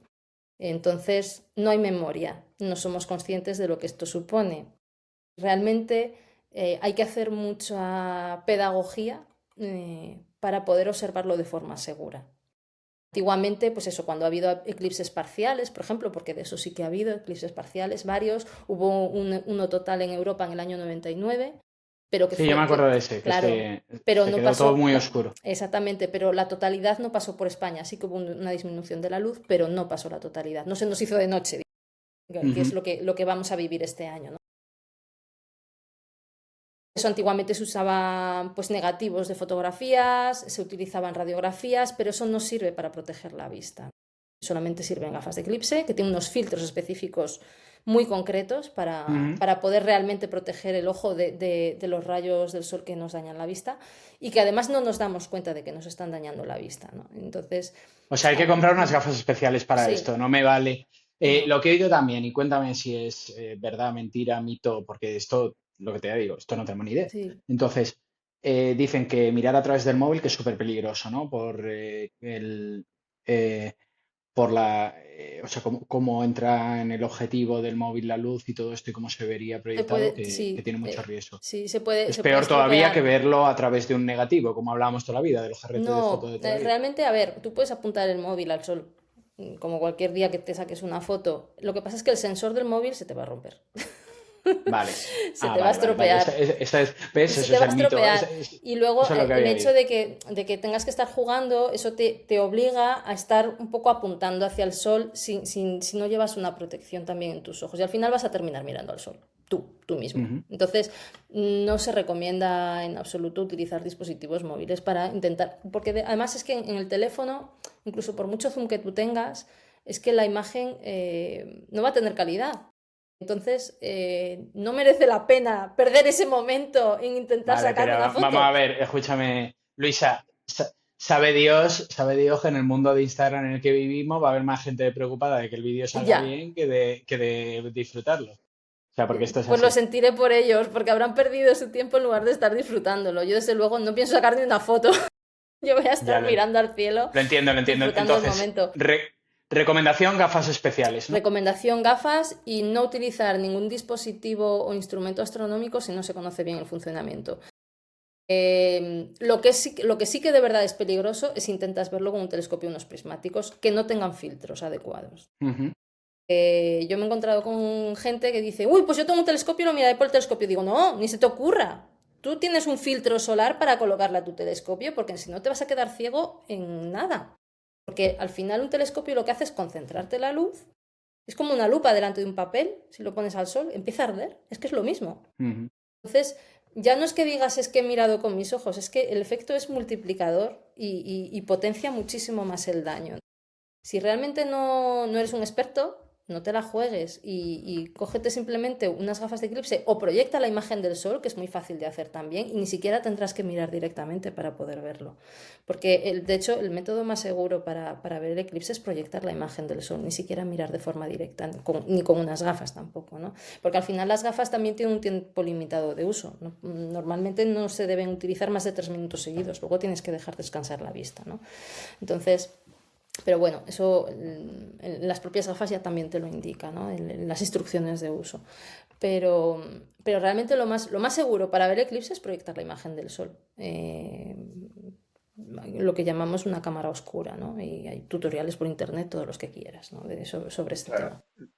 Entonces no hay memoria, no somos conscientes de lo que esto supone. Realmente hay que hacer mucha pedagogía para poder observarlo de forma segura. Antiguamente, pues eso, cuando ha habido eclipses parciales, por ejemplo, porque de eso sí que ha habido eclipses parciales, varios, hubo uno total en Europa en el año 99, pero que Sí, yo fue, me acuerdo de ese, que claro, pero se no quedó todo pasó, muy oscuro. exactamente, pero la totalidad no pasó por España, sí que hubo una disminución de la luz, pero no pasó la totalidad, no se nos hizo de noche, que es Ujú. lo que vamos a vivir este año, ¿no? Eso antiguamente se usaban pues negativos de fotografías, se utilizaban radiografías, pero eso no sirve para proteger la vista. Solamente sirven gafas de eclipse, que tienen unos filtros específicos muy concretos Ujú. para poder realmente proteger el ojo de los rayos del sol que nos dañan la vista y que además no nos damos cuenta de que nos están dañando la vista, ¿no? Entonces, O sea, hay que comprar unas gafas especiales para sí, esto, no me vale. no, Lo que he oído también, y cuéntame si es verdad, mentira, mito, porque esto, lo que te digo, esto no tengo ni idea. sí. Entonces, dicen que mirar a través del móvil que es súper peligroso, ¿no? Eh, por o sea, cómo entra en el objetivo del móvil la luz y todo esto y cómo se vería Se proyectado, puede, que sí, tiene mucho riesgo. sí, Es se puede peor todavía que estropear. verlo a través de un negativo, como hablábamos toda la vida, del jarrete de foto No, de toda la vida. realmente, a ver, tú puedes apuntar el móvil al sol, como cualquier día que te saques una foto. Lo que pasa es que el sensor del móvil se te va a romper, Vale. se Ah, te va a vale, vale, vale. estropear. ¿Ves? Se Eso te es va a el mito. estropear. Y luego Eso es lo que el había hecho oído. de que tengas que estar jugando, eso te obliga a estar un poco apuntando hacia el sol si no llevas una protección también en tus ojos. Y al final vas a terminar mirando al sol, tú mismo. Ujú. Entonces, no se recomienda en absoluto utilizar dispositivos móviles para intentar, porque además es que en el teléfono, incluso por mucho zoom que tú tengas, es que la imagen no va a tener calidad. Entonces, no merece la pena perder ese momento en intentar Vale, sacar pero una vamos foto. a ver, escúchame, Luisa, sabe Dios que en el mundo de Instagram en el que vivimos va a haber más gente preocupada de que el vídeo salga Ya. bien que de disfrutarlo. O sea, porque esto es Pues lo así. sentiré por ellos, porque habrán perdido su tiempo en lugar de estar disfrutándolo. Yo, desde luego, no pienso sacar ni una foto. Yo voy a Ya estar mirando al cielo, lo entiendo, lo entiendo. disfrutando el Entonces, momento. recomendación, gafas especiales, ¿no? Recomendación: gafas y no utilizar ningún dispositivo o instrumento astronómico si no se conoce bien el funcionamiento. Lo que sí que de verdad es peligroso es intentar verlo con un telescopio, unos prismáticos que no tengan filtros adecuados. Ujú. Yo me he encontrado con gente que dice, uy, pues yo tengo un telescopio y lo miraré por el telescopio. Digo, no, ni se te ocurra. Tú tienes un filtro solar para colocarle a tu telescopio, porque si no te vas a quedar ciego en nada. Porque al final un telescopio lo que hace es concentrarte la luz. Es como una lupa delante de un papel, si lo pones al sol, empieza a arder. Es que es lo mismo. Ujú. Entonces, ya no es que digas es que he mirado con mis ojos, es que el efecto es multiplicador y potencia muchísimo más el daño. Si realmente no eres un experto, no te la juegues y cógete simplemente unas gafas de eclipse o proyecta la imagen del sol, que es muy fácil de hacer también, y ni siquiera tendrás que mirar directamente para poder verlo. Porque, de hecho, el método más seguro para ver el eclipse es proyectar la imagen del sol, ni siquiera mirar de forma directa, ni con unas gafas tampoco, ¿no? Porque al final las gafas también tienen un tiempo limitado de uso, ¿no? Normalmente no se deben utilizar más de 3 minutos seguidos, luego tienes que dejar descansar la vista, ¿no? Entonces, pero bueno, eso las propias gafas ya también te lo indican, ¿no? En las instrucciones de uso. Pero realmente lo más seguro para ver eclipses es proyectar la imagen del sol. Lo que llamamos una cámara oscura, ¿no? Y hay tutoriales por internet, todos los que quieras, ¿no? Sobre este Claro. tema.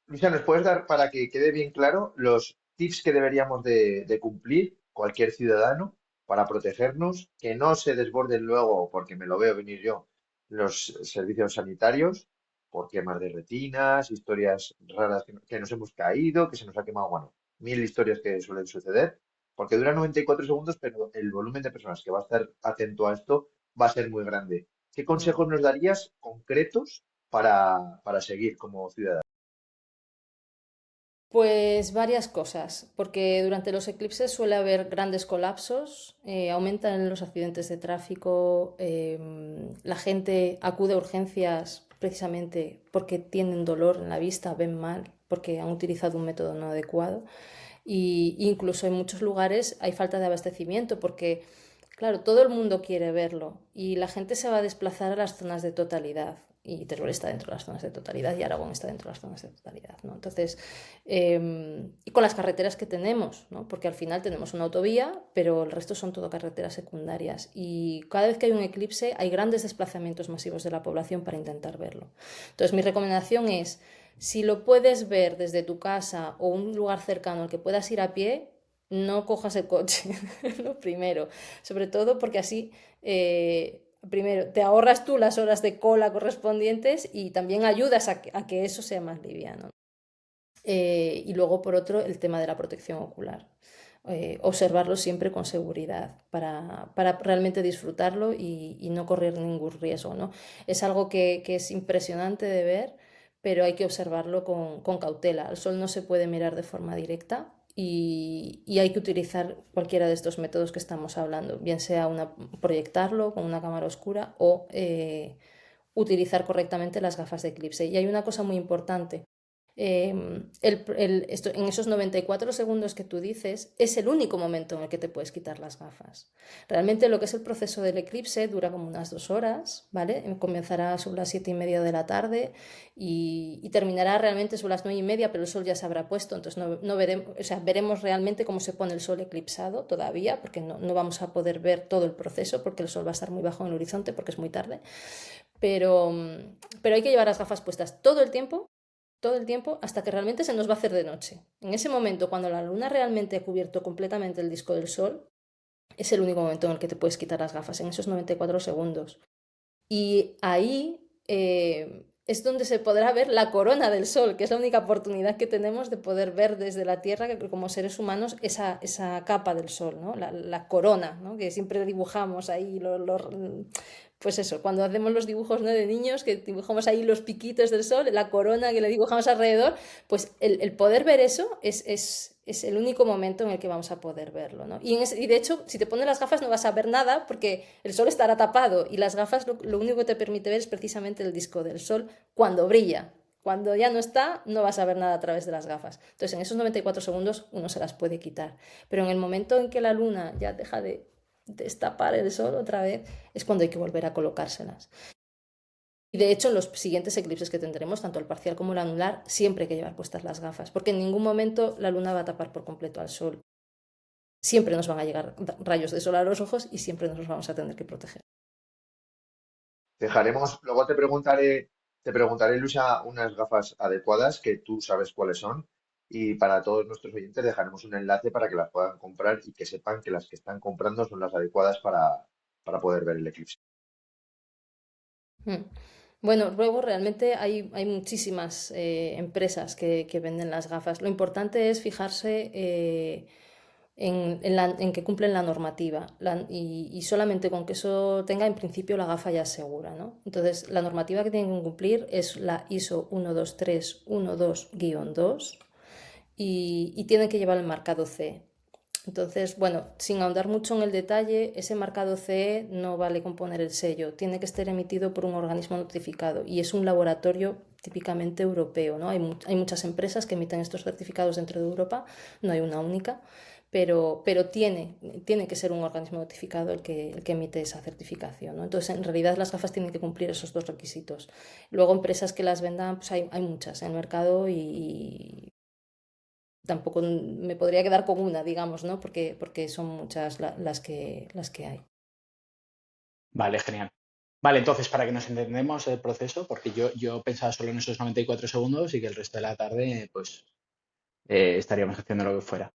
Luisa, ¿nos puedes dar, para que quede bien claro, los tips que deberíamos de cumplir cualquier ciudadano para protegernos, que no se desborden luego, porque me lo veo venir yo, los servicios sanitarios, por quemas de retinas, historias raras que nos hemos caído, que se nos ha quemado, bueno, mil historias que suelen suceder, porque dura 94 segundos, pero el volumen de personas que va a estar atento a esto va a ser muy grande. ¿Qué Mm. consejos nos darías concretos para seguir como ciudadanos? Pues varias cosas, porque durante los eclipses suele haber grandes colapsos, aumentan los accidentes de tráfico, la gente acude a urgencias precisamente porque tienen dolor en la vista, ven mal, porque han utilizado un método no adecuado. Y incluso en muchos lugares hay falta de abastecimiento porque, claro, todo el mundo quiere verlo y la gente se va a desplazar a las zonas de totalidad. Y Teruel está dentro de las zonas de totalidad y Aragón está dentro de las zonas de totalidad, ¿no? Entonces, y con las carreteras que tenemos, ¿no? Porque al final tenemos una autovía, pero el resto son todo carreteras secundarias. Y cada vez que hay un eclipse hay grandes desplazamientos masivos de la población para intentar verlo. Entonces, mi recomendación es, si lo puedes ver desde tu casa o un lugar cercano al que puedas ir a pie, no cojas el coche, lo primero. Sobre todo porque así, primero, te ahorras tú las horas de cola correspondientes y también ayudas a que eso sea más liviano. Y luego, por otro, el tema de la protección ocular. Observarlo siempre con seguridad para realmente disfrutarlo y no correr ningún riesgo, ¿no? Es algo que es impresionante de ver, pero hay que observarlo con cautela. El sol no se puede mirar de forma directa y hay que utilizar cualquiera de estos métodos que estamos hablando, bien sea proyectarlo con una cámara oscura o utilizar correctamente las gafas de eclipse. Y hay una cosa muy importante. En esos 94 segundos que tú dices, es el único momento en el que te puedes quitar las gafas. Realmente lo que es el proceso del eclipse dura como unas 2 horas, ¿vale? Comenzará sobre las 7:30 de la tarde y terminará realmente sobre las 9:30, pero el sol ya se habrá puesto, entonces no veremos, o sea, veremos realmente cómo se pone el sol eclipsado todavía, porque no vamos a poder ver todo el proceso, porque el sol va a estar muy bajo en el horizonte, porque es muy tarde, pero, pero hay que llevar las gafas puestas todo el tiempo hasta que realmente se nos va a hacer de noche. En ese momento, cuando la luna realmente ha cubierto completamente el disco del sol, es el único momento en el que te puedes quitar las gafas, en esos 94 segundos. Y ahí es donde se podrá ver la corona del sol, que es la única oportunidad que tenemos de poder ver desde la Tierra, que como seres humanos, esa capa del sol, ¿no? La corona, ¿no? Que siempre dibujamos ahí, pues eso, cuando hacemos los dibujos, ¿no? De niños, que dibujamos ahí los piquitos del sol, la corona que le dibujamos alrededor, pues el poder ver eso es el único momento en el que vamos a poder verlo, ¿no? Y de hecho, si te pones las gafas no vas a ver nada porque el sol estará tapado y las gafas lo único que te permite ver es precisamente el disco del sol cuando brilla. Cuando ya no está, no vas a ver nada a través de las gafas. Entonces, en esos 94 segundos uno se las puede quitar. Pero en el momento en que la luna ya deja de destapar el sol otra vez, es cuando hay que volver a colocárselas. Y de hecho, en los siguientes eclipses que tendremos, tanto el parcial como el anular, siempre hay que llevar puestas las gafas, porque en ningún momento la luna va a tapar por completo al sol. Siempre nos van a llegar rayos de sol a los ojos y siempre nos vamos a tener que proteger. Luego te preguntaré, Luisa, unas gafas adecuadas que tú sabes cuáles son. Y para todos nuestros oyentes dejaremos un enlace para que las puedan comprar y que sepan que las que están comprando son las adecuadas para poder ver el eclipse. Mm. Bueno, luego realmente hay muchísimas empresas que venden las gafas. Lo importante es fijarse en que cumplen la normativa y solamente con que eso tenga, en principio la gafa ya es segura, ¿no? Entonces, la normativa que tienen que cumplir es la ISO 12312-2 y tienen que llevar el marcado CE. Entonces, bueno, sin ahondar mucho en el detalle, ese marcado CE no vale con poner el sello, tiene que estar emitido por un organismo notificado y es un laboratorio típicamente europeo, ¿no? Hay muchas empresas que emiten estos certificados dentro de Europa, no hay una única, pero tiene que ser un organismo notificado el que emite esa certificación, ¿no? Entonces, en realidad las gafas tienen que cumplir esos dos requisitos. Luego, empresas que las vendan, pues hay muchas en el mercado y tampoco me podría quedar con una, digamos, ¿no? Porque son muchas las que hay. Vale, genial. Vale, entonces, para que nos entendamos el proceso, porque yo pensaba solo en esos 94 segundos y que el resto de la tarde, pues, estaríamos haciendo lo que fuera.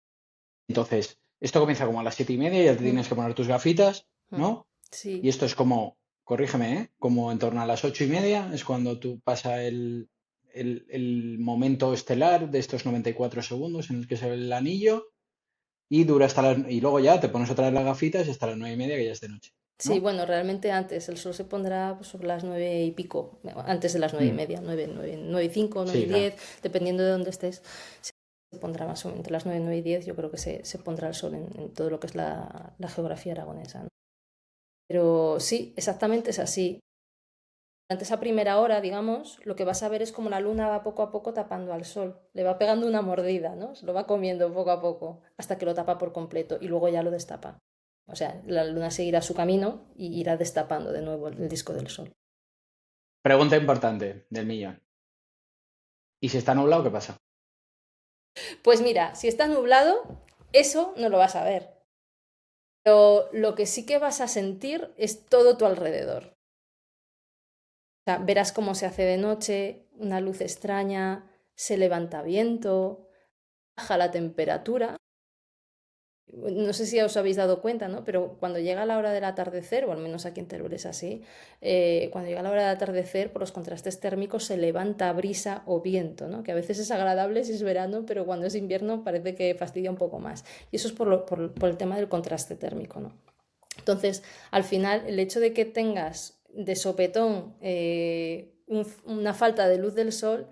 Entonces, esto comienza como a las 7:30 y ya te Mm, tienes que poner tus gafitas, mm. ¿no? Y Sí, esto es como, corrígeme, ¿eh? Como en torno a las 8:30 es cuando tú pasa el momento estelar de estos 94 segundos en el que se ve el anillo y dura y luego ya te pones otra vez las gafitas y hasta las 9:30 que ya es de noche. Sí, ¿no? bueno, realmente antes, el sol se pondrá pues, sobre las 9 y pico, antes de las 9 y media, 9:05, nueve y Sí, claro. diez, dependiendo de dónde estés, se pondrá más o menos entre las 9 y 9:10, yo creo que se pondrá el sol en todo lo que es la geografía aragonesa, ¿no? Pero sí, exactamente es así. Durante esa primera hora, digamos, lo que vas a ver es como la luna va poco a poco tapando al sol, le va pegando una mordida, ¿no? Se lo va comiendo poco a poco hasta que lo tapa por completo y luego ya lo destapa. O sea, la luna seguirá su camino y irá destapando de nuevo el disco del sol. Pregunta importante del millón. ¿Y si está nublado, qué pasa? Pues mira, si está nublado, eso no lo vas a ver. Pero lo que sí que vas a sentir es todo tu alrededor. O sea, verás cómo se hace de noche, una luz extraña, se levanta viento, baja la temperatura. No sé si os habéis dado cuenta, ¿no? Pero cuando llega la hora del atardecer, o al menos aquí en Teruel es así, cuando llega la hora del atardecer, por los contrastes térmicos se levanta brisa o viento, ¿no? Que a veces es agradable si es verano, pero cuando es invierno parece que fastidia un poco más. Y eso es por el tema del contraste térmico, ¿no? Entonces, al final, el hecho de que tengas de sopetón una falta de luz del sol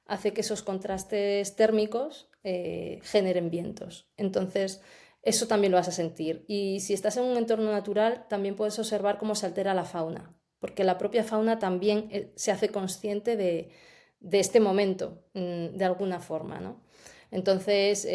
hace que esos contrastes térmicos generen vientos. Entonces, eso también lo vas a sentir. Y si estás en un entorno natural, también puedes observar cómo se altera la fauna, porque la propia fauna también se hace consciente de este momento, de alguna forma, ¿no? Entonces,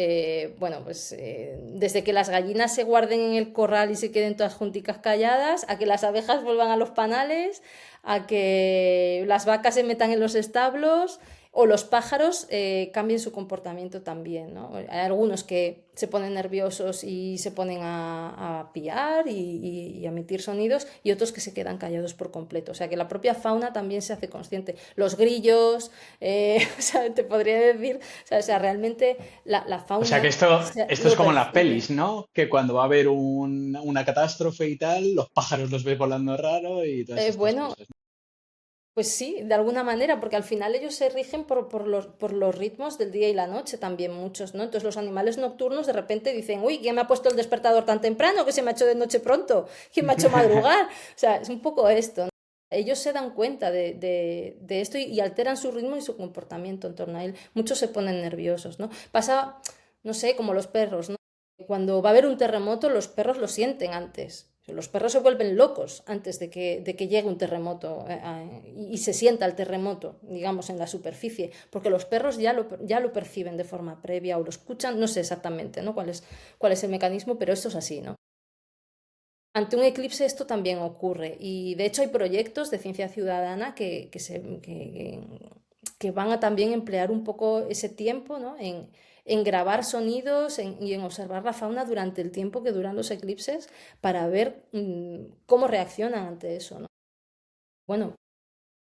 bueno, pues desde que las gallinas se guarden en el corral y se queden todas junticas calladas, a que las abejas vuelvan a los panales, a que las vacas se metan en los establos o los pájaros cambien su comportamiento también, ¿no? Hay algunos que se ponen nerviosos y se ponen a piar y a emitir sonidos y otros que se quedan callados por completo. O sea que la propia fauna también se hace consciente. Los grillos, o sea, te podría decir, o sea realmente la O sea que fauna esto es lo como en las percibe. pelis, ¿no? Que cuando va a haber una catástrofe y tal, los pájaros los ves volando raro y todas estas Bueno, cosas. pues sí, de alguna manera, porque al final ellos se rigen por los ritmos del día y la noche también muchos, ¿no? Entonces los animales nocturnos de repente dicen, uy, ¿quién me ha puesto el despertador tan temprano que se me ha hecho de noche pronto? ¿Quién me ha hecho madrugar? O sea, es un poco esto, ¿no? Ellos se dan cuenta de esto y alteran su ritmo y su comportamiento en torno a él. Muchos se ponen nerviosos, ¿no? Pasa, no sé, como los perros, ¿no? Cuando va a haber un terremoto, los perros lo sienten antes. Los perros se vuelven locos antes de que llegue un terremoto y se sienta el terremoto, digamos, en la superficie, porque los perros ya lo perciben de forma previa o lo escuchan, no sé exactamente, ¿no? cuál es el mecanismo, pero esto es así, ¿no? Ante un eclipse esto también ocurre y de hecho hay proyectos de ciencia ciudadana que van a también emplear un poco ese tiempo, ¿no? en grabar sonidos y en observar la fauna durante el tiempo que duran los eclipses para ver cómo reaccionan ante eso, ¿no? Bueno,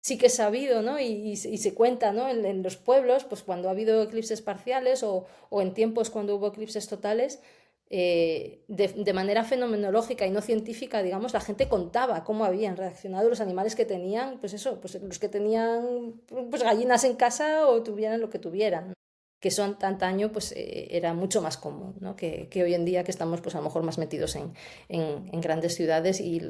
sí que es sabido, ¿no? Y se cuenta, ¿no? En los pueblos, pues cuando ha habido eclipses parciales o en tiempos cuando hubo eclipses totales, de manera fenomenológica y no científica, digamos, la gente contaba cómo habían reaccionado los animales que tenían, pues eso, pues los que tenían pues gallinas en casa o tuvieran lo que tuvieran, ¿no? Que eso antaño pues era mucho más común, ¿no? que hoy en día que estamos pues a lo mejor más metidos en grandes ciudades y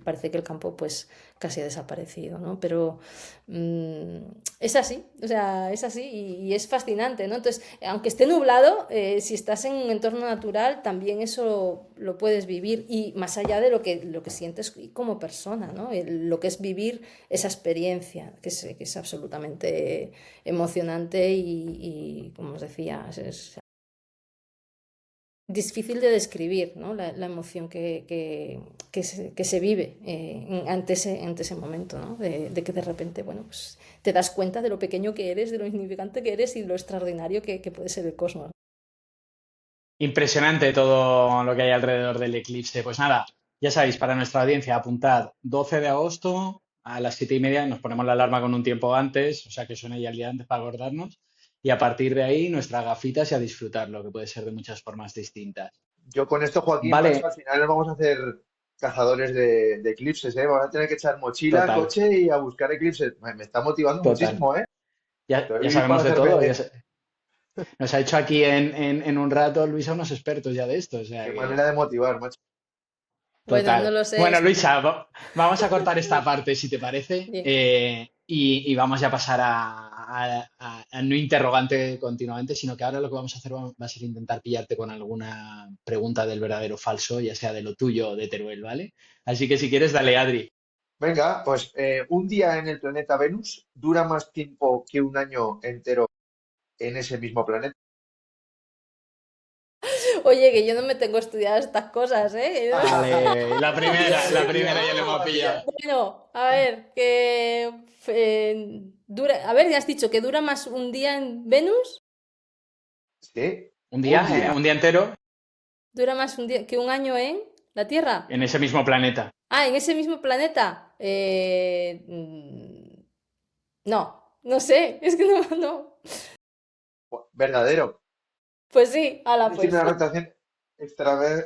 parece que el campo pues casi ha desaparecido, ¿no? Pero mm, es así, o sea, es así y es fascinante, ¿no? Entonces, aunque esté nublado, si estás en un entorno natural, también eso lo puedes vivir y más allá de lo que sientes como persona, ¿no? Lo que es vivir esa experiencia, que es absolutamente emocionante y, como os decía, es difícil de describir, ¿no? La emoción que se vive ante ese momento, ¿no? De que de repente, bueno, pues te das cuenta de lo pequeño que eres, de lo insignificante que eres y de lo extraordinario que puede ser el cosmos. Impresionante todo lo que hay alrededor del eclipse. Pues nada, ya sabéis, para nuestra audiencia, apuntad 12 de agosto a las 7:30 y nos ponemos la alarma con un tiempo antes, o sea que suene ya el día antes para acordarnos. Y a partir de ahí, nuestras gafitas y a disfrutarlo, que puede ser de muchas formas distintas. Yo con esto, Joaquín, macho, al Vale, final nos vamos a hacer cazadores de eclipses, ¿eh? Vamos a tener que echar mochila, total, coche y a buscar eclipses. Me está motivando total. muchísimo, ¿eh? Ya Estoy sabemos para de hacer todo. BD. Nos ha hecho aquí en un rato, Luisa, unos expertos ya de esto. O sea Qué que manera de motivar, macho. Bueno, no Total. lo sé. Bueno, Luisa, vamos a cortar esta parte, si te parece, Bien. y vamos ya a pasar a no interrogante continuamente, sino que ahora lo que vamos a hacer va a ser intentar pillarte con alguna pregunta del verdadero o falso, ya sea de lo tuyo o de Teruel, ¿vale? Así que si quieres, dale, Adri. Venga, pues un día en el planeta Venus dura más tiempo que un año entero en ese mismo planeta. Oye, que yo no me tengo estudiadas estas cosas, ¿eh? Vale, la primera ya le ¿Cómo hemos la pillado. pillas? Bueno, a ver, que dura, a ver, ya has dicho que dura más un día en Venus, Sí, Un día, un día. un día entero dura más un día que un año en la Tierra. en ese mismo planeta. Ah, en ese mismo planeta. No, no sé, es que no. Verdadero. Pues sí, ala Tiene pues. una rotación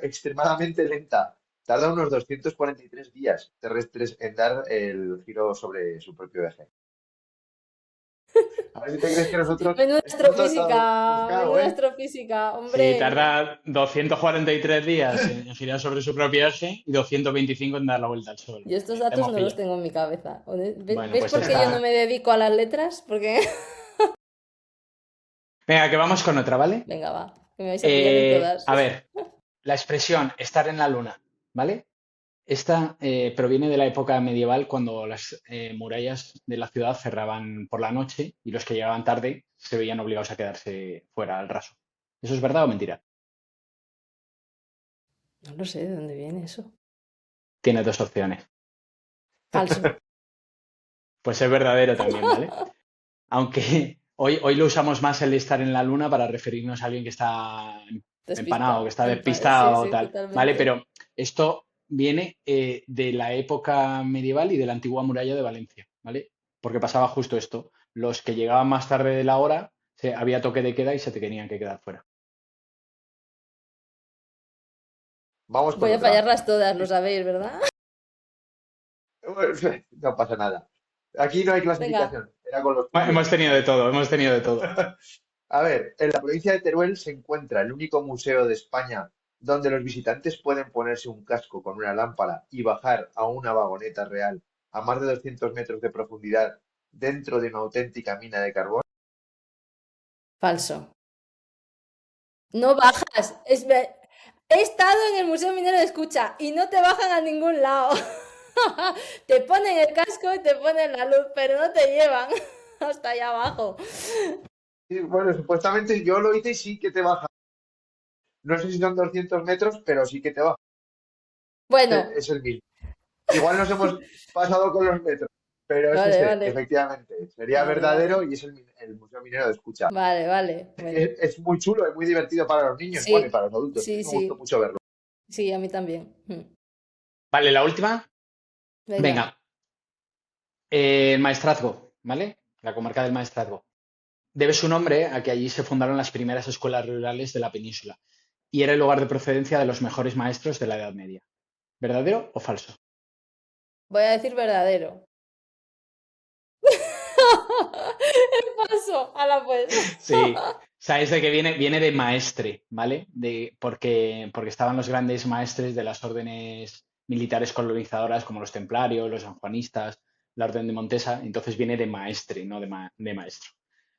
extremadamente lenta. Tarda unos 243 días terrestres en dar el giro sobre su propio eje. A ver si te crees que nosotros... Menuda Esto no ha estado astrofísica, buscado, menuda ¿eh? astrofísica, Sí, hombre. tarda 243 días en girar sobre su propio eje y 225 en dar la vuelta al Sol. Yo estos Te datos hemos no los pillado. tengo en mi cabeza. Bueno, ¿Ves pues por qué yo no está. me dedico a las letras? Porque, Venga, que vamos con otra, ¿vale? venga, va, que me vais a pillar en todas. A ver, la expresión estar en la luna, ¿vale? Esta proviene de la época medieval cuando las murallas de la ciudad cerraban por la noche y los que llegaban tarde se veían obligados a quedarse fuera al raso. ¿Eso es verdad o mentira? No lo sé de dónde viene eso. Tiene dos opciones. Falso. Pues es verdadero también, ¿vale? Aunque hoy lo usamos más el estar en la luna para referirnos a alguien que está empanado, que Despista. está Sí, despistado o sí, tal, ¿vale? totalmente. Pero esto viene de la época medieval y de la antigua muralla de Valencia, ¿vale? Porque pasaba justo esto. Los que llegaban más tarde de la hora, había toque de queda y se te tenían que quedar fuera. Vamos con Voy a otra. fallarlas todas, lo sabéis, ¿verdad? No pasa nada. Aquí no hay Venga. clasificación. Era con los Bueno, tuyos. hemos tenido de todo, hemos tenido de todo. A ver, en la provincia de Teruel se encuentra el único museo de España donde los visitantes pueden ponerse un casco con una lámpara y bajar a una vagoneta real a más de 200 metros de profundidad dentro de una auténtica mina de carbón. Falso. No bajas. He estado en el Museo Minero de Escucha y no te bajan a ningún lado. Te ponen el casco y te ponen la luz, pero no te llevan hasta allá abajo. Sí, bueno, supuestamente yo lo hice y sí que te baja. No sé si son 200 metros, pero sí que te baja. Bueno, Es el mismo. Igual nos hemos pasado con los metros, pero es vale, ese, vale. efectivamente. Sería Vale, verdadero vale. y es el Museo Minero de Escucha. Vale, vale. Bueno. Es muy chulo, es muy divertido para los niños, bueno, y Sí, para los adultos. A mí sí, me gustó sí. mucho verlo. Sí, a mí también. Vale, la última. Venga. Venga, el Maestrazgo, ¿vale? La comarca del Maestrazgo. Debe su nombre a que allí se fundaron las primeras escuelas rurales de la península y era el lugar de procedencia de los mejores maestros de la Edad Media. ¿Verdadero o falso? Voy a decir verdadero. Paso. Hala pues. Sí, sabes de que viene de maestre, ¿vale? Porque estaban los grandes maestres de las órdenes militares colonizadoras como los templarios, los sanjuanistas, la Orden de Montesa, entonces viene de maestre, no de maestro.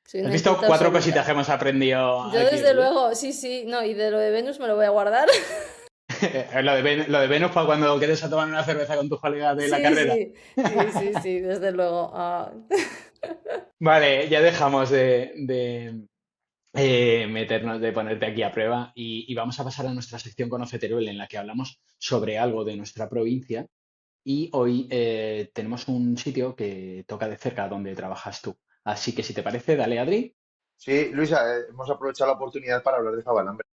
Soy ¿Has una visto inculta cuatro cositas absoluta. que hemos aprendido Yo aquí desde hoy, eh? luego, sí, sí, no, y de lo de Venus me lo voy a guardar. Lo de Venus para cuando quedes a tomar una cerveza con tus colegas de la Sí, carrera. sí, sí, sí, sí, desde luego. Vale, ya dejamos de meternos, de ponerte aquí a prueba y vamos a pasar a nuestra sección Conoce Teruel, en la que hablamos sobre algo de nuestra provincia y hoy tenemos un sitio que toca de cerca donde trabajas tú. Así que si te parece, dale, Adri. Sí, Luisa, hemos aprovechado la oportunidad para hablar de Jabalambre.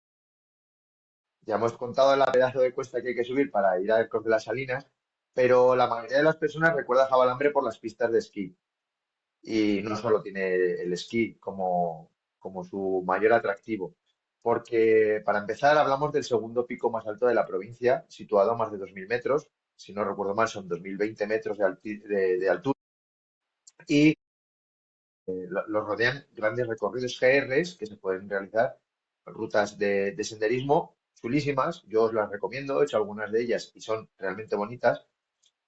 Ya hemos contado la pedazo de cuesta que hay que subir para ir a Cruz de las Salinas, pero la mayoría de las personas recuerda Jabalambre por las pistas de esquí. Y no solo tiene el esquí como su mayor atractivo, porque para empezar hablamos del segundo pico más alto de la provincia, situado a más de 2.000 metros, si no recuerdo mal son 2.020 metros de altura, y los rodean grandes recorridos GRs que se pueden realizar, rutas de senderismo chulísimas, yo os las recomiendo, he hecho algunas de ellas y son realmente bonitas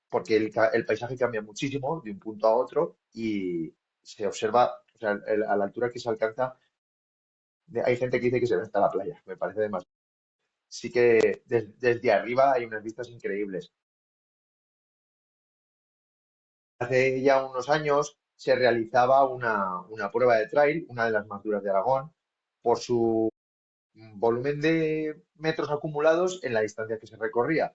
porque el paisaje cambia muchísimo de un punto a otro y se observa, o sea, a la altura que se alcanza, hay gente que dice que se ve hasta la playa, me parece demasiado. Sí que desde arriba hay unas vistas increíbles. Hace ya unos años se realizaba una prueba de trail, una de las más duras de Aragón, por su volumen de metros acumulados en la distancia que se recorría.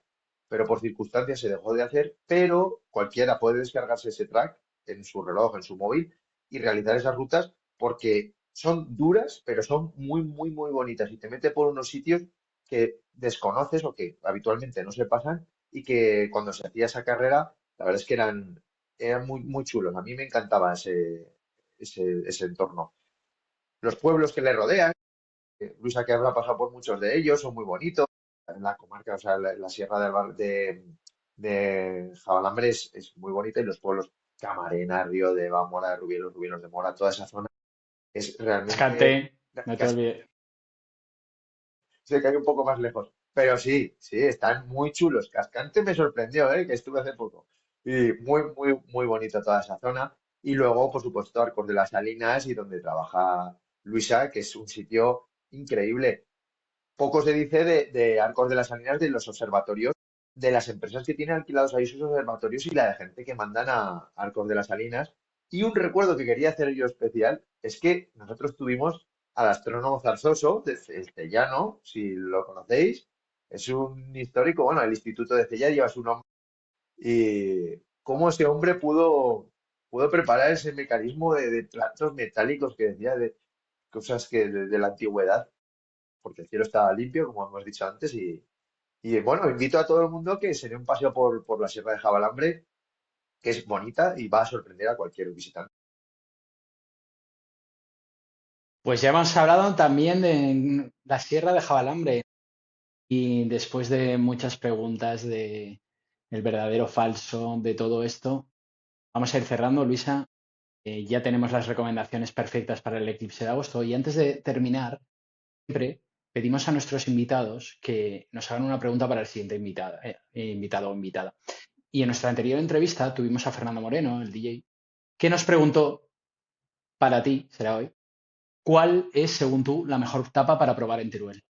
Pero por circunstancias se dejó de hacer, pero cualquiera puede descargarse ese track en su reloj, en su móvil y realizar esas rutas porque son duras, pero son muy, muy, muy bonitas y te mete por unos sitios que desconoces o que habitualmente no se pasan y que cuando se hacía esa carrera, la verdad es que eran muy, muy chulos. A mí me encantaba ese entorno. Los pueblos que le rodean, Luisa que habrá pasado por muchos de ellos, son muy bonitos. En la comarca, o sea, la sierra de Jabalambre es muy bonita y los pueblos Camarena, Río de Mora, Rubielos, Rubielos de Mora, toda esa zona es realmente Cascante, no te olvides. sé que hay un poco más lejos. Pero sí, sí, están muy chulos. Cascante me sorprendió, ¿eh? Que estuve hace poco. Y muy, muy, muy bonito toda esa zona. Y luego, por supuesto, Arcos de las Salinas y donde trabaja Luisa, que es un sitio increíble. Poco se dice de Arcos de las Salinas, de los observatorios, de las empresas que tienen alquilados ahí sus observatorios y la de gente que mandan a Arcos de las Salinas. Y un recuerdo que quería hacer yo especial es que nosotros tuvimos al astrónomo Zarzoso de Cellano, si lo conocéis. Es un histórico, bueno, el Instituto de Cella lleva su nombre. Y cómo ese hombre pudo preparar ese mecanismo de platos metálicos que decía, de cosas que de la antigüedad porque el cielo estaba limpio, como hemos dicho antes, y bueno, invito a todo el mundo que se dé un paseo por la Sierra de Jabalambre, que es bonita y va a sorprender a cualquier visitante. Pues ya hemos hablado también de la Sierra de Jabalambre y después de muchas preguntas de el verdadero o falso de todo esto, vamos a ir cerrando, Luisa. Ya tenemos las recomendaciones perfectas para el eclipse de agosto y antes de terminar, siempre pedimos a nuestros invitados que nos hagan una pregunta para el siguiente invitado o invitada. Y en nuestra anterior entrevista tuvimos a Fernando Moreno, el DJ, que nos preguntó, para ti, será hoy, ¿cuál es, según tú, la mejor tapa para probar en Teruel?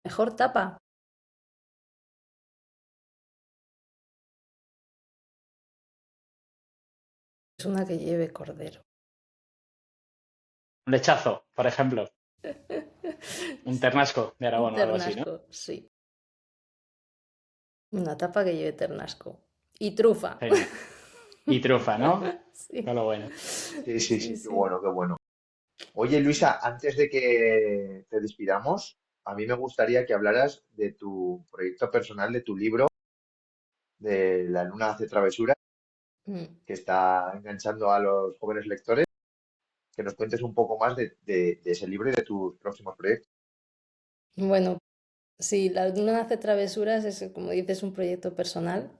Mejor tapa. Es una que lleve cordero. Un lechazo, por ejemplo, un ternasco de Un Aragón o algo así, ¿no? ternasco, sí. Una tapa que lleve ternasco. Y trufa. Genial. Y trufa, ¿no? Todo Sí. lo bueno. Sí, sí, Sí, sí, qué sí. bueno, qué bueno. Oye, Luisa, antes de que te despidamos, a mí me gustaría que hablaras de tu proyecto personal, de tu libro, de La Luna hace travesura, Mm. que está enganchando a los jóvenes lectores, que nos cuentes un poco más de ese libro y de tus próximos proyectos. Bueno, sí, La Luna hace travesuras es, como dices, un proyecto personal.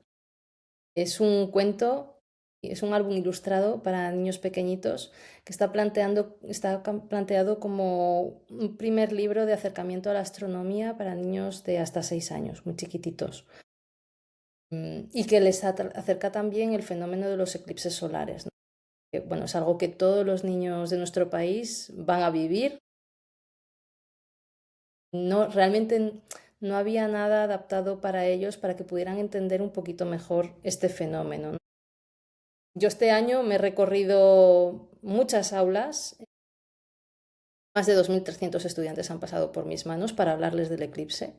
Es un cuento, es un álbum ilustrado para niños pequeñitos que está planteado como un primer libro de acercamiento a la astronomía para niños de hasta 6 años, muy chiquititos. Y que les acerca también el fenómeno de los eclipses solares, ¿no? Que, bueno, es algo que todos los niños de nuestro país van a vivir. No, realmente no había nada adaptado para ellos para que pudieran entender un poquito mejor este fenómeno, ¿no? Yo este año me he recorrido muchas aulas, más de 2.300 estudiantes han pasado por mis manos para hablarles del eclipse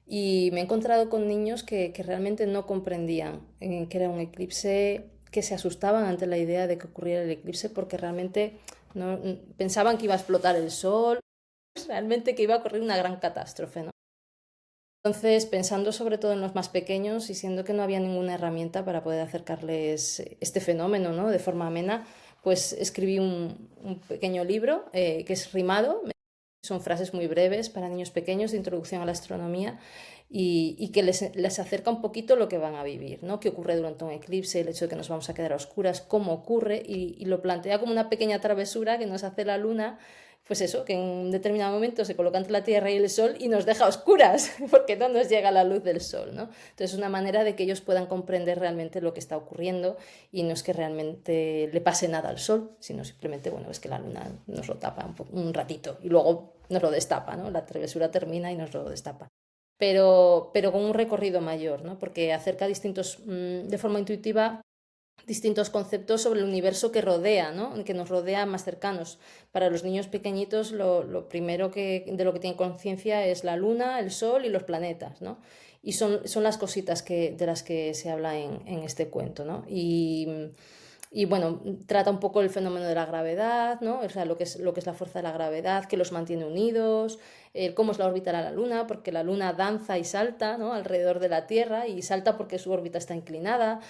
y me he encontrado con niños que realmente no comprendían que era un eclipse, que se asustaban ante la idea de que ocurriera el eclipse porque realmente no, pensaban que iba a explotar el sol, realmente que iba a ocurrir una gran catástrofe, ¿no? Entonces, pensando sobre todo en los más pequeños y siendo que no había ninguna herramienta para poder acercarles este fenómeno, ¿no? De forma amena, pues escribí un pequeño libro que es rimado, son frases muy breves para niños pequeños de introducción a la astronomía y que les acerca un poquito lo que van a vivir, ¿no? Qué ocurre durante un eclipse, el hecho de que nos vamos a quedar a oscuras, cómo ocurre y lo plantea como una pequeña travesura que nos hace la luna pues eso, que en un determinado momento se coloca entre la Tierra y el Sol y nos deja a oscuras, porque no nos llega la luz del Sol, ¿no? Entonces es una manera de que ellos puedan comprender realmente lo que está ocurriendo y no es que realmente le pase nada al Sol, sino simplemente, bueno, es que la Luna nos lo tapa un ratito y luego nos lo destapa, ¿no? La travesura termina y nos lo destapa. Pero con un recorrido mayor, ¿no? Porque acerca distintos, de forma intuitiva, distintos conceptos sobre el universo que rodea, ¿no? Que nos rodea más cercanos. Para los niños pequeñitos lo primero de lo que tienen conciencia es la luna, el sol y los planetas, ¿no? Y son las cositas de las que se habla en este cuento, ¿no? Y bueno, trata un poco el fenómeno de la gravedad, ¿no? O sea, lo que es la fuerza de la gravedad, que los mantiene unidos, cómo es la órbita de la Luna, porque la Luna danza y salta, ¿no? Alrededor de la Tierra y salta porque su órbita está inclinada.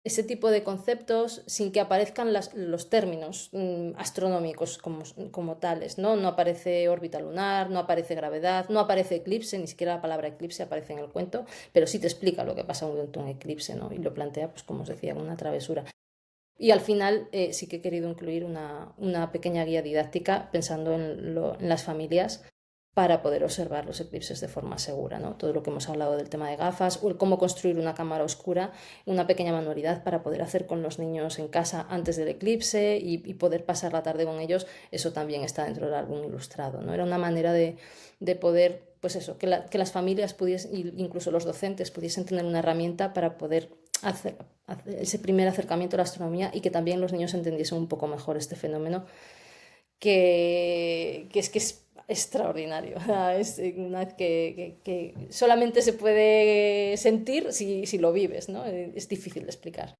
Ese tipo de conceptos sin que aparezcan los términos astronómicos como tales, ¿no? No aparece órbita lunar, no aparece gravedad, no aparece eclipse, ni siquiera la palabra eclipse aparece en el cuento, pero sí te explica lo que pasa durante un eclipse, ¿no? Y lo plantea, pues como os decía, una travesura. Y al final sí que he querido incluir una pequeña guía didáctica pensando en las familias para poder observar los eclipses de forma segura, ¿no? Todo lo que hemos hablado del tema de gafas o el cómo construir una cámara oscura, una pequeña manualidad para poder hacer con los niños en casa antes del eclipse y poder pasar la tarde con ellos, eso también está dentro del álbum ilustrado, ¿no? Era una manera de poder, pues eso, que las familias pudiesen, incluso los docentes pudiesen tener una herramienta para poder hacer ese primer acercamiento a la astronomía y que también los niños entendiesen un poco mejor este fenómeno que es extraordinario. Es una vez que solamente se puede sentir si lo vives, ¿no? Es difícil de explicar.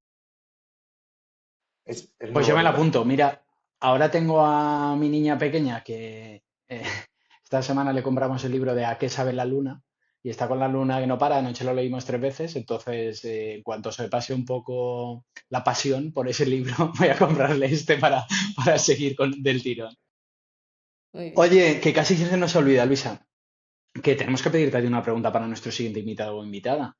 Es muy Pues yo me la bonito. apunto. Mira, ahora tengo a mi niña pequeña que esta semana le compramos el libro de ¿A qué sabe la luna? Y está con la luna que no para. Anoche lo leímos 3 veces. Entonces, en cuanto se pase un poco la pasión por ese libro, voy a comprarle este para seguir del tirón. Muy bien. Oye, que casi se nos olvida, Luisa, que tenemos que pedirte a ti una pregunta para nuestro siguiente invitado o invitada.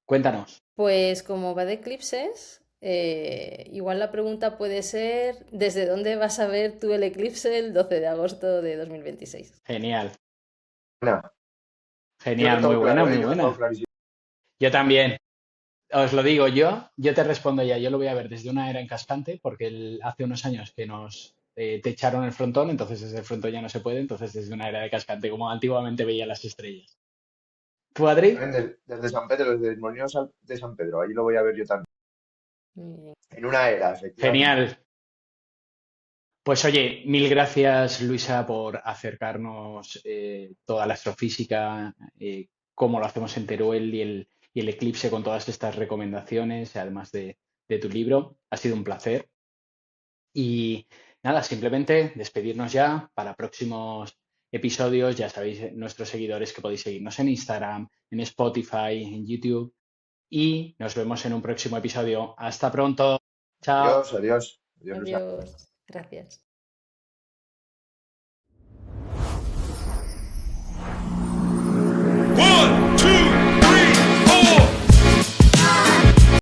Cuéntanos. Pues como va de eclipses, igual la pregunta puede ser, ¿desde dónde vas a ver tú el eclipse el 12 de agosto de 2026? Genial, Bueno, yo lo genial, muy tengo buena, claro, ¿eh? muy Yo lo tengo buena. clarísimo. Yo también. Os lo digo yo te respondo ya, yo lo voy a ver desde una era en cascante, porque hace unos años que nos techaron el frontón, entonces desde el frontón ya no se puede, entonces desde una era de cascante, como antiguamente veía las estrellas. ¿Tú, Adri? También desde San Pedro, desde el Molino de San Pedro, ahí lo voy a ver yo también. Muy bien. En una era, efectivamente. Genial. Pues oye, mil gracias, Luisa, por acercarnos toda la astrofísica, cómo lo hacemos en Teruel y el eclipse con todas estas recomendaciones, además de tu libro. Ha sido un placer. Y nada, simplemente despedirnos ya para próximos episodios. Ya sabéis, nuestros seguidores, que podéis seguirnos en Instagram, en Spotify, en YouTube. Y nos vemos en un próximo episodio. Hasta pronto. Chao. Adiós, adiós. Adiós, Luisa. Adiós. Gracias.